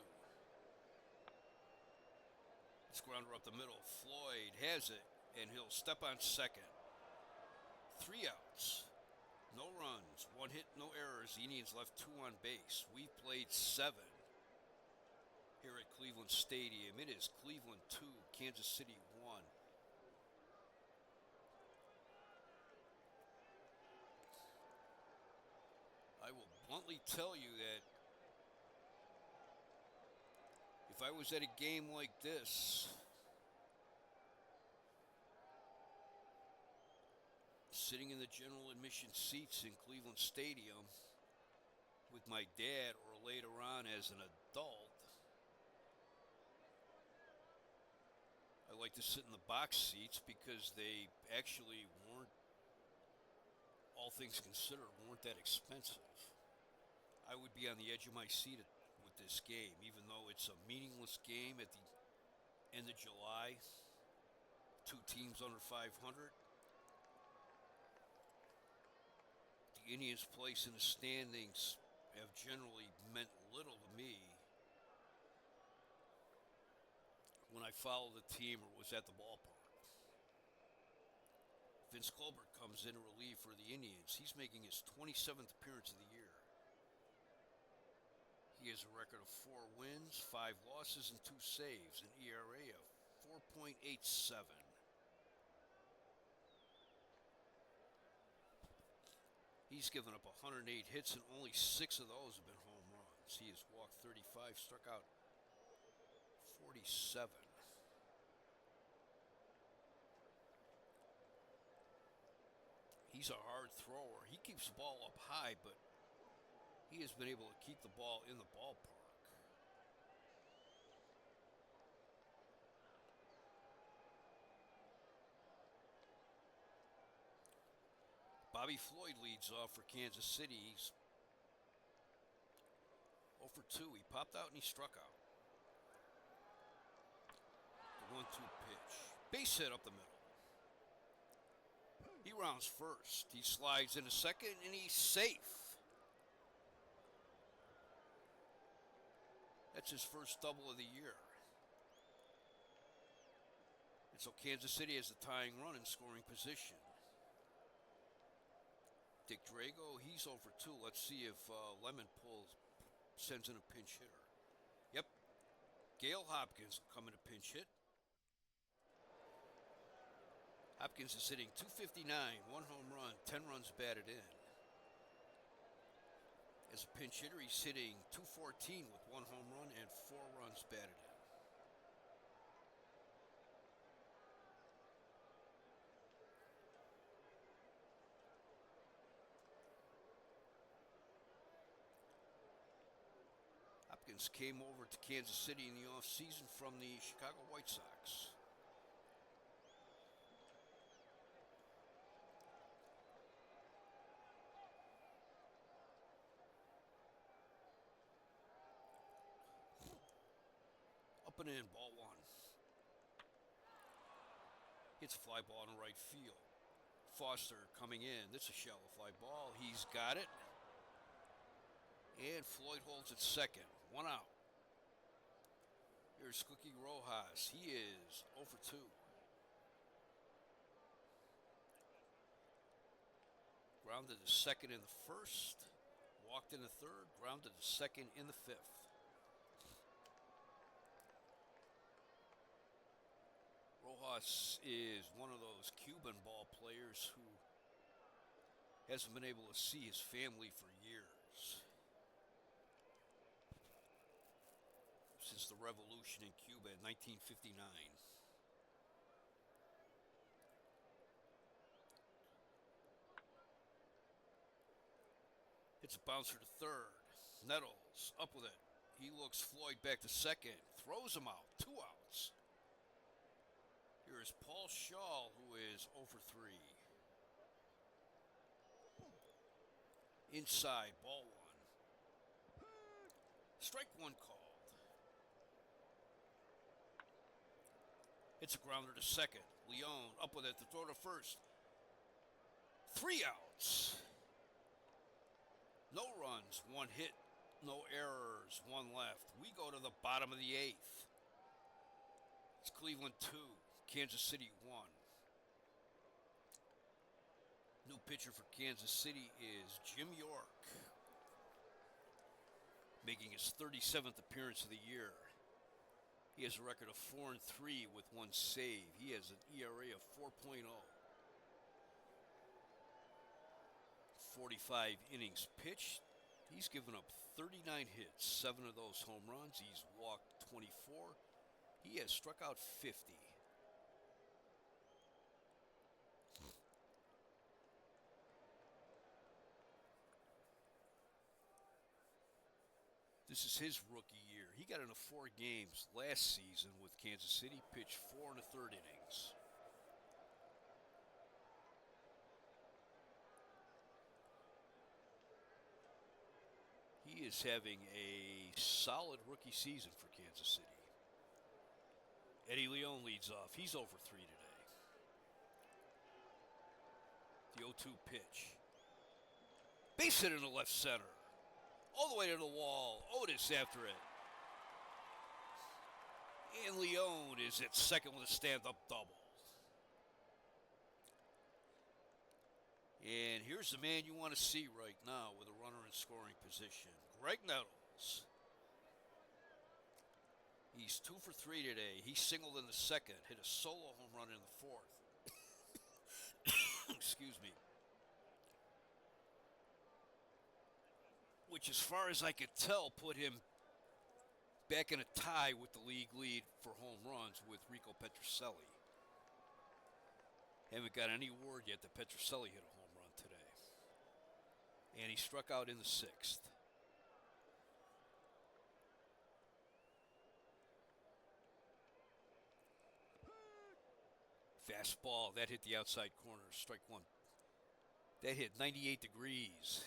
It's grounder up the middle. Floyd has it, and he'll step on second. 3 outs. No runs, 1 hit, no errors. The Indians left 2 on base. We've played 7 here at Cleveland Stadium. It is Cleveland 2, Kansas City 1. I will bluntly tell you that if I was at a game like this, sitting in the general admission seats in Cleveland Stadium with my dad, or later on as an adult, I like to sit in the box seats because they actually weren't, all things considered, weren't that expensive. I would be on the edge of my seat with this game, even though it's a meaningless game at the end of July. 2 teams under 500. The Indians' place in the standings have generally meant little to me when I followed the team or was at the ballpark. Vince Colbert comes in to relieve for the Indians. He's making his 27th appearance of the year. He has a record of 4 wins, 5 losses, and 2 saves, an ERA of 4.87. He's given up 108 hits, and only 6 of those have been home runs. He has walked 35, struck out 47. He's a hard thrower. He keeps the ball up high, but he has been able to keep the ball in the ballpark. Bobby Floyd leads off for Kansas City. He's 0 for 2. He popped out and he struck out. The 1-2 pitch. Base hit up the middle. He rounds first. He slides into second, and he's safe. That's his first double of the year. And so Kansas City has the tying run in scoring position. Dick Drago, he's 0 for 2. Let's see if Lemon sends in a pinch hitter. Yep. Gale Hopkins will come in a pinch hit. Hopkins is hitting .259, 1 home run, 10 runs batted in. As a pinch hitter, he's hitting .214 with 1 home run and 4 runs batted in. Hopkins came over to Kansas City in the offseason from the Chicago White Sox. up and in, ball one. Hits a fly ball in right field. Foster coming in. This is a shallow fly ball. He's got it. And Floyd holds it second. One out. Here's Cookie Rojas. He is 0 for 2. Grounded to second in the first. Walked in the third. Grounded to second in the fifth. Rojas is one of those Cuban ball players who hasn't been able to see his family for years. Since the revolution in Cuba in 1959. It's a bouncer to third. Nettles up with it. He looks Floyd back to second. Throws him out. 2 outs. Here is Paul Shaw, who is 0 for 3. Inside, ball one. Strike one called. It's a grounder to second. Leone up with it to throw to first. 3 outs. No runs, 1 hit, no errors, 1 left. We go to the bottom of the 8th. It's Cleveland 2, Kansas City 1. New pitcher for Kansas City is Jim York, making his 37th appearance of the year. He has a record of 4-3 with 1 save. He has an ERA of 4.0. 45 innings pitched. He's given up 39 hits, 7 of those home runs. He's walked 24. He has struck out 50. This is his rookie year. He got into 4 games last season with Kansas City, pitched 4 1/3 innings. He is having a solid rookie season for Kansas City. Eddie Leone leads off. He's 0 for 3 today. The 0-2 pitch. Base hit in the left center. All the way to the wall. Otis after it. And Leone is at second with a stand-up double. And here's the man you want to see right now with a runner in scoring position. Greg Nettles. He's 2 for 3 today. He singled in the second, hit a solo home run in the fourth. Excuse me. Which, as far as I could tell, put him back in a tie with the league lead for home runs with Rico Petrocelli. Haven't got any word yet that Petrocelli hit a home run today. And he struck out in the 6th. Fastball, that hit the outside corner, strike one. That hit 98 degrees.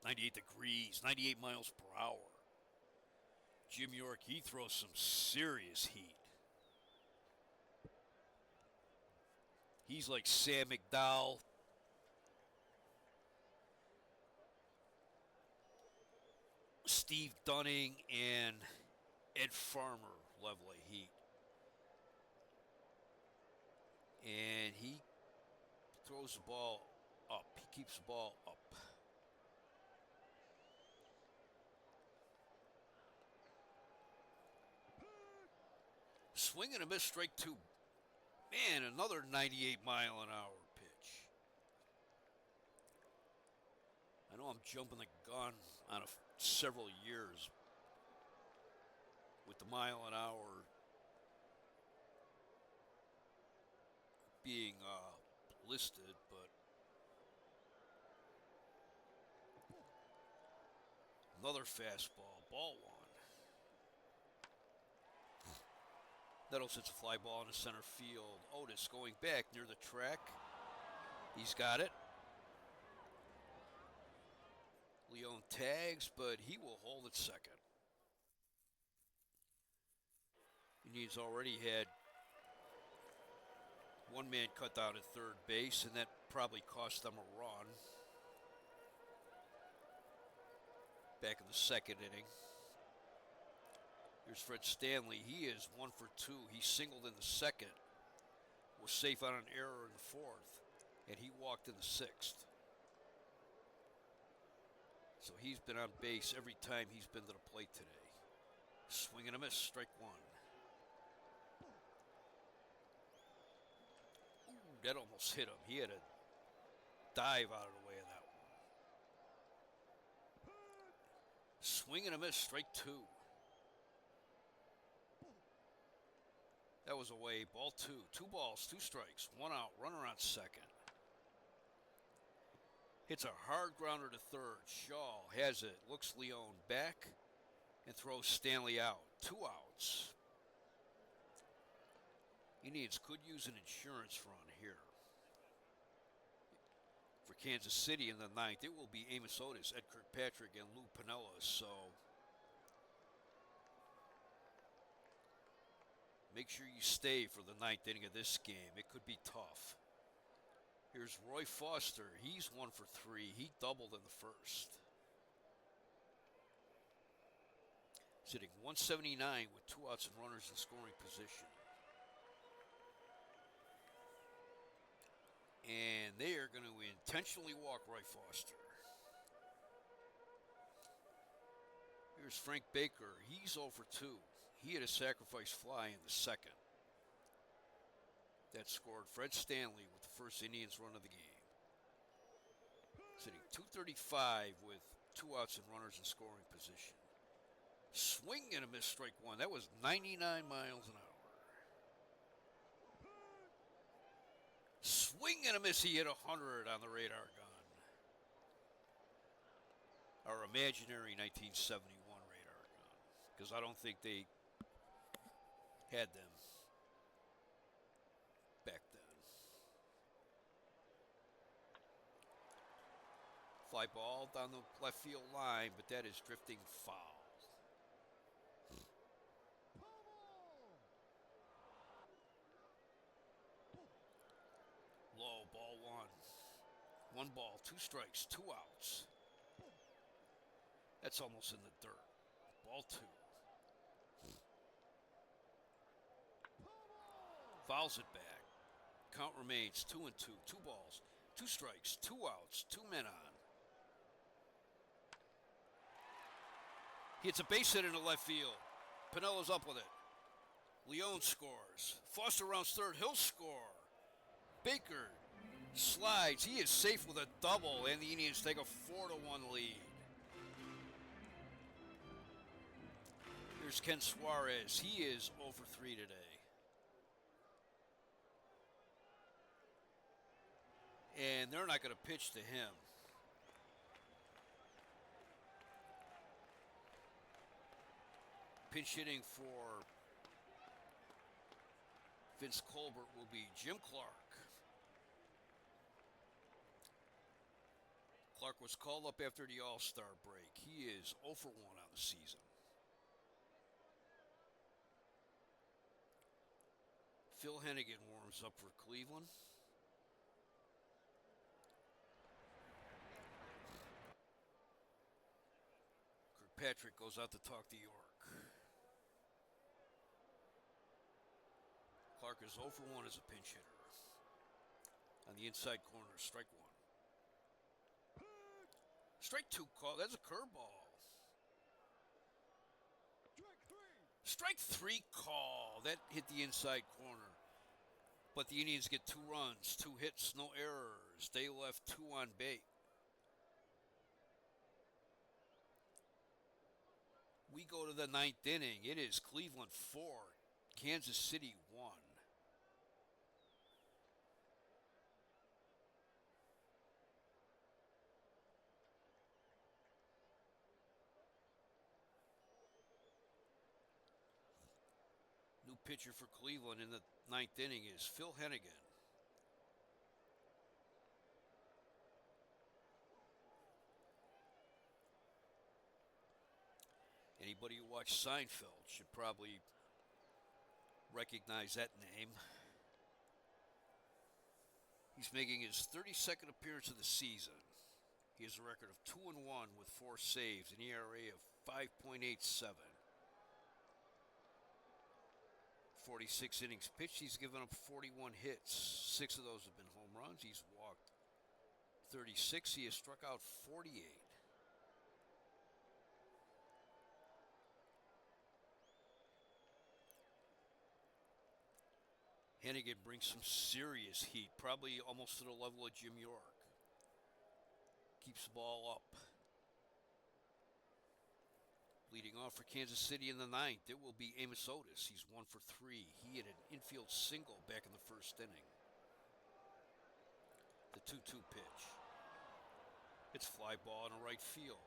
98 miles per hour. Jim York, he throws some serious heat. He's like Sam McDowell. Steve Dunning and Ed Farmer level of heat. And he throws the ball up. He keeps the ball up. Swing and a miss, strike 2. Man, another 98-mile-an-hour pitch. I know I'm jumping the gun on several years with the mile-an-hour being listed, but another fastball, ball one. Nettles hits a fly ball into center field. Otis going back near the track. He's got it. Leone tags, but he will hold at second. Indians already had one man cut down at third base, and that probably cost them a run back in the second inning. Here's Fred Stanley. He is 1 for 2. He singled in the second, was safe on an error in the fourth, and he walked in the sixth. So he's been on base every time he's been to the plate today. Swing and a miss, strike one. Ooh, that almost hit him. He had to dive out of the way of that one. Swing and a miss, strike two. That was away, ball two. 2 balls, 2 strikes, 1 out, runner on second. Hits a hard grounder to third. Shaw has it, looks Leone back, and throws Stanley out. 2 outs. Indians could use an insurance run here. For Kansas City in the ninth, it will be Amos Otis, Ed Kirkpatrick, and Lou Piniella. So make sure you stay for the ninth inning of this game. It could be tough. Here's Roy Foster. He's 1 for 3. He doubled in the first. Sitting 179 with 2 outs and runners in scoring position. And they are going to intentionally walk Roy Foster. Here's Frank Baker. He's 0 for 2. He had a sacrifice fly in the second. That scored Fred Stanley with the first Indians run of the game. Sitting 235 with 2 outs and runners in scoring position. Swing and a miss, strike one. That was 99 miles an hour. Swing and a miss. He hit 100 on the radar gun. Our imaginary 1971 radar gun. Because I don't think they had them back then. Fly ball down the left field line, but that is drifting foul. Low, ball one. 1 ball, 2 strikes, 2 outs. That's almost in the dirt. Ball 2. Fouls it back. Count remains 2-2. 2 balls, 2 strikes, 2 outs, 2 men on. He hits a base hit into left field. Piniella's up with it. Leone scores. Foster rounds third. He'll score. Baker slides. He is safe with a double, and the Indians take a 4-1 lead. Here's Ken Suarez. He is 0 for 3 today. And they're not going to pitch to him. Pinch hitting for Vince Colbert will be Jim Clark. Clark was called up after the All-Star break. He is 0 for 1 on the season. Phil Hennigan warms up for Cleveland. Kirkpatrick goes out to talk to York. Clark is 0 for 1 as a pinch hitter. On the inside corner, strike one. Strike two call. That's a curveball. Strike three call. That hit the inside corner. But the Indians get 2 runs, 2 hits, no errors. They left 2 on base. We go to the 9th inning. It is Cleveland 4, Kansas City 1. New pitcher for Cleveland in the 9th inning is Phil Hennigan. Anybody who watched Seinfeld should probably recognize that name. He's making his 32nd appearance of the season. He has a record of 2-1 with 4 saves, an ERA of 5.87. 46 innings pitched. He's given up 41 hits. 6 of those have been home runs. He's walked 36. He has struck out 48. Hennigan brings some serious heat, probably almost to the level of Jim York. Keeps the ball up. Leading off for Kansas City in the ninth, it will be Amos Otis. He's 1 for 3. He hit an infield single back in the first inning. The 2-2 pitch. It's fly ball in the right field.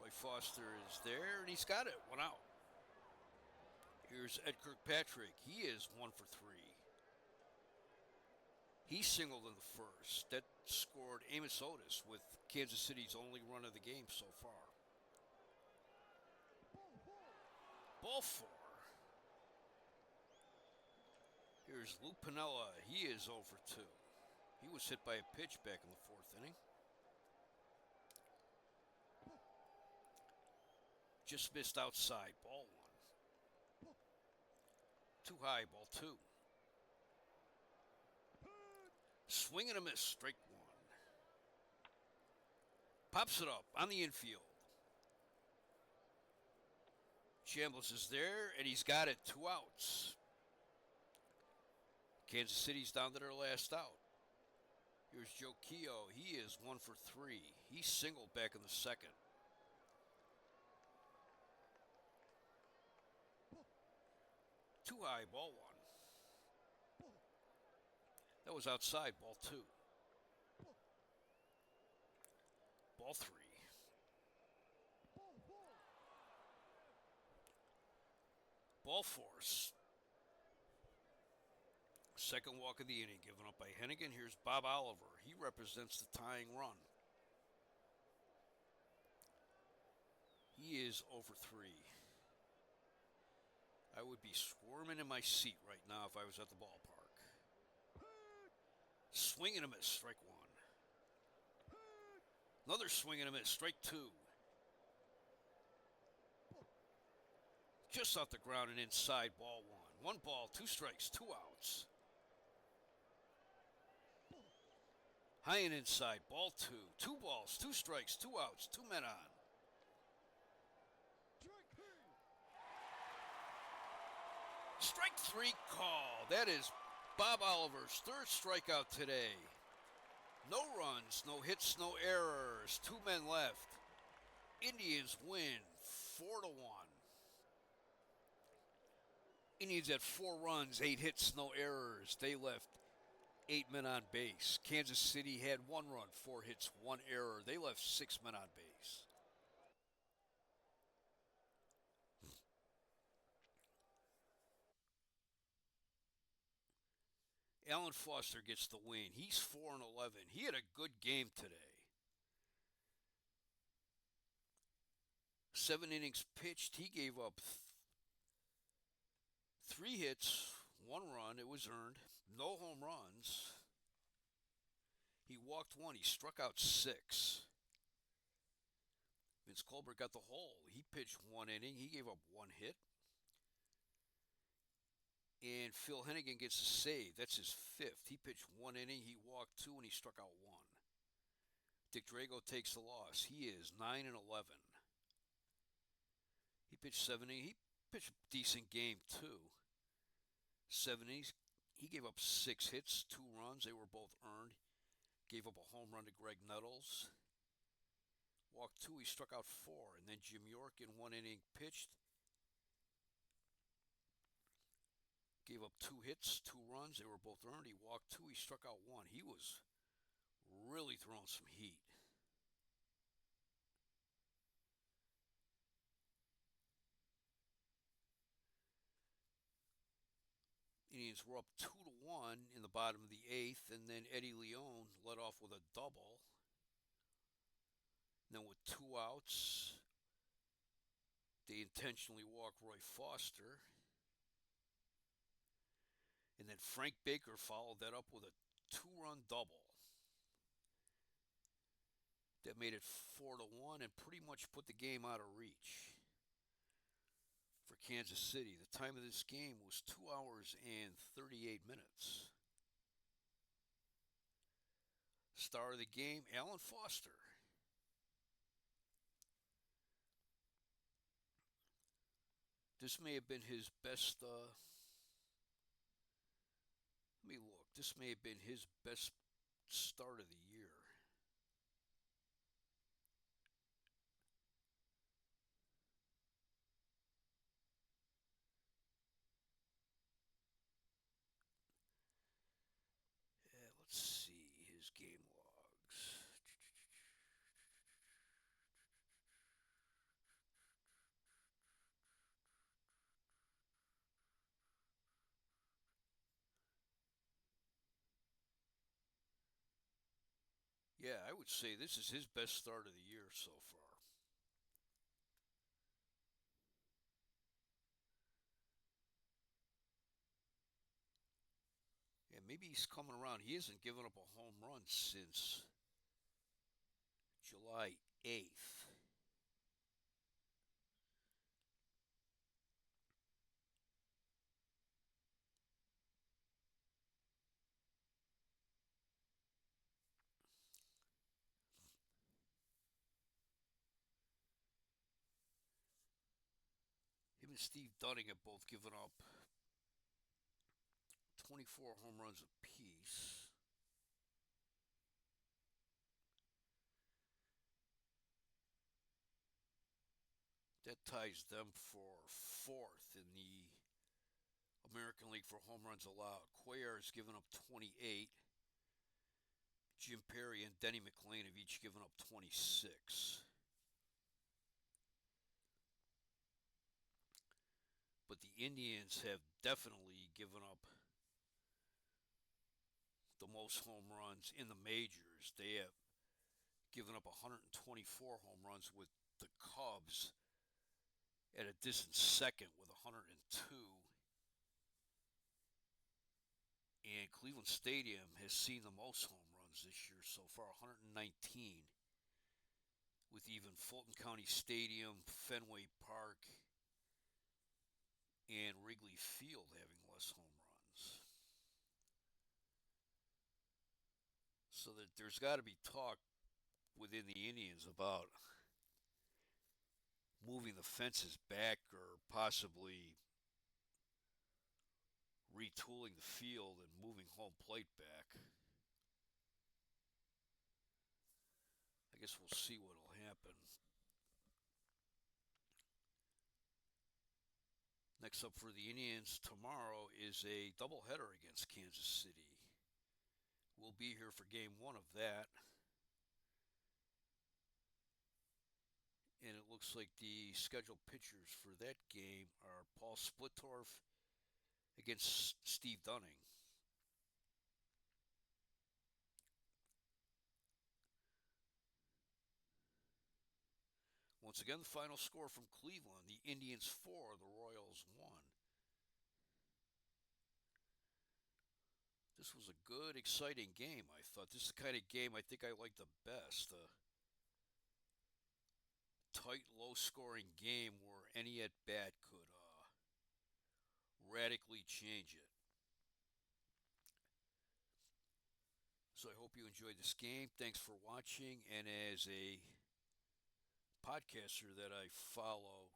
Roy Foster is there, and he's got it. 1 out. Here's Ed Kirkpatrick. He is 1 for 3. He singled in the first. That scored Amos Otis with Kansas City's only run of the game so far. Ball 4. Here's Lou Piniella. He is 0 for 2. He was hit by a pitch back in the 4th inning. Just missed outside. Ball 1. Too high. Ball 2. Swing and a miss. Strike 1. Pops it up on the infield. Chambliss is there, and he's got it. 2 outs. Kansas City's down to their last out. Here's Joe Keough. He is 1 for 3. He singled back in the second. Too high. Ball 1. That was outside. Ball 2. Ball 3. Ball 4. Second walk of the inning given up by Hennigan. Here's Bob Oliver. He represents the tying run. He is 0 for 3. I would be squirming in my seat right now if I was at the ballpark. Swing and a miss. Strike 1. Another swing and a miss. Strike 2. Just off the ground and inside. Ball 1. 1 ball, 2 strikes, 2 outs. High and inside. Ball 2. 2 balls, 2 strikes, 2 outs, 2 men on. Strike 3 call. That is Bob Oliver's 3rd strikeout today. No runs, no hits, no errors. 2 men left. Indians win 4-1. Indians had 4 runs, 8 hits, no errors. They left 8 men on base. Kansas City had 1 run, 4 hits, 1 error. They left 6 men on base. Alan Foster gets the win. He's 4-11. He had a good game today. 7 innings pitched. He gave up 3 hits, 1 run. It was earned. No home runs. He walked 1. He struck out 6. Vince Colbert got the hole. He pitched 1 inning. He gave up 1 hit. And Phil Hennigan gets a save. That's his 5th. He pitched 1 inning. He walked 2, and he struck out 1. Dick Drago takes the loss. He is 9-11. He pitched 7 innings. He pitched a decent game, too. 7 innings. He gave up 6 hits, 2 runs. They were both earned. Gave up a home run to Greg Nettles. Walked 2. He struck out 4. And then Jim York in 1 inning pitched. Gave up 2 hits, 2 runs. They were both earned. He walked 2. He struck out 1. He was really throwing some heat. Indians were up 2-1 in the bottom of the 8th, and then Eddie Leone led off with a double. And then with 2 outs, they intentionally walked Roy Foster. then Frank Baker followed that up with a two-run double that made it 4-1 and pretty much put the game out of reach for Kansas City. The time of this game was 2 hours and 38 minutes. Star of the game, Alan Foster. This may have been his best. Let me look. This may have been his best start of the year. Yeah, let's see his game logs. Yeah, I would say this is his best start of the year so far. Yeah, maybe he's coming around. He hasn't given up a home run since July 8th. Him and Steve Dunning have both given up 24 home runs apiece. That ties them for fourth in the American League for home runs allowed. Cuellar has given up 28. Jim Perry and Denny McLain have each given up 26. But the Indians have definitely given up the most home runs in the majors. They have given up 124 home runs, with the Cubs at a distant second with 102. And Cleveland Stadium has seen the most home runs this year so far, 119, with even Fulton County Stadium, Fenway Park, and Wrigley Field having less home runs. So that there's got to be talk within the Indians about moving the fences back or possibly retooling the field and moving home plate back. I guess we'll see what'll happen. Next up for the Indians tomorrow is a doubleheader against Kansas City. We'll be here for game one of that. And it looks like the scheduled pitchers for that game are Paul Splittorff against Steve Dunning. Once again, the final score from Cleveland: the Indians 4, the Royals 1. This was a good, exciting game, I thought. This is the kind of game I think I like the best. A tight, low scoring game where any at bat could radically change it. So I hope you enjoyed this game. Thanks for watching. And as a podcaster that I follow,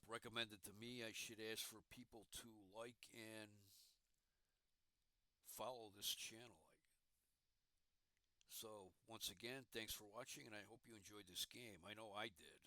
recommended to me, I should ask for people to like and follow this channel. So once again, thanks for watching, and I hope you enjoyed this game. I know I did.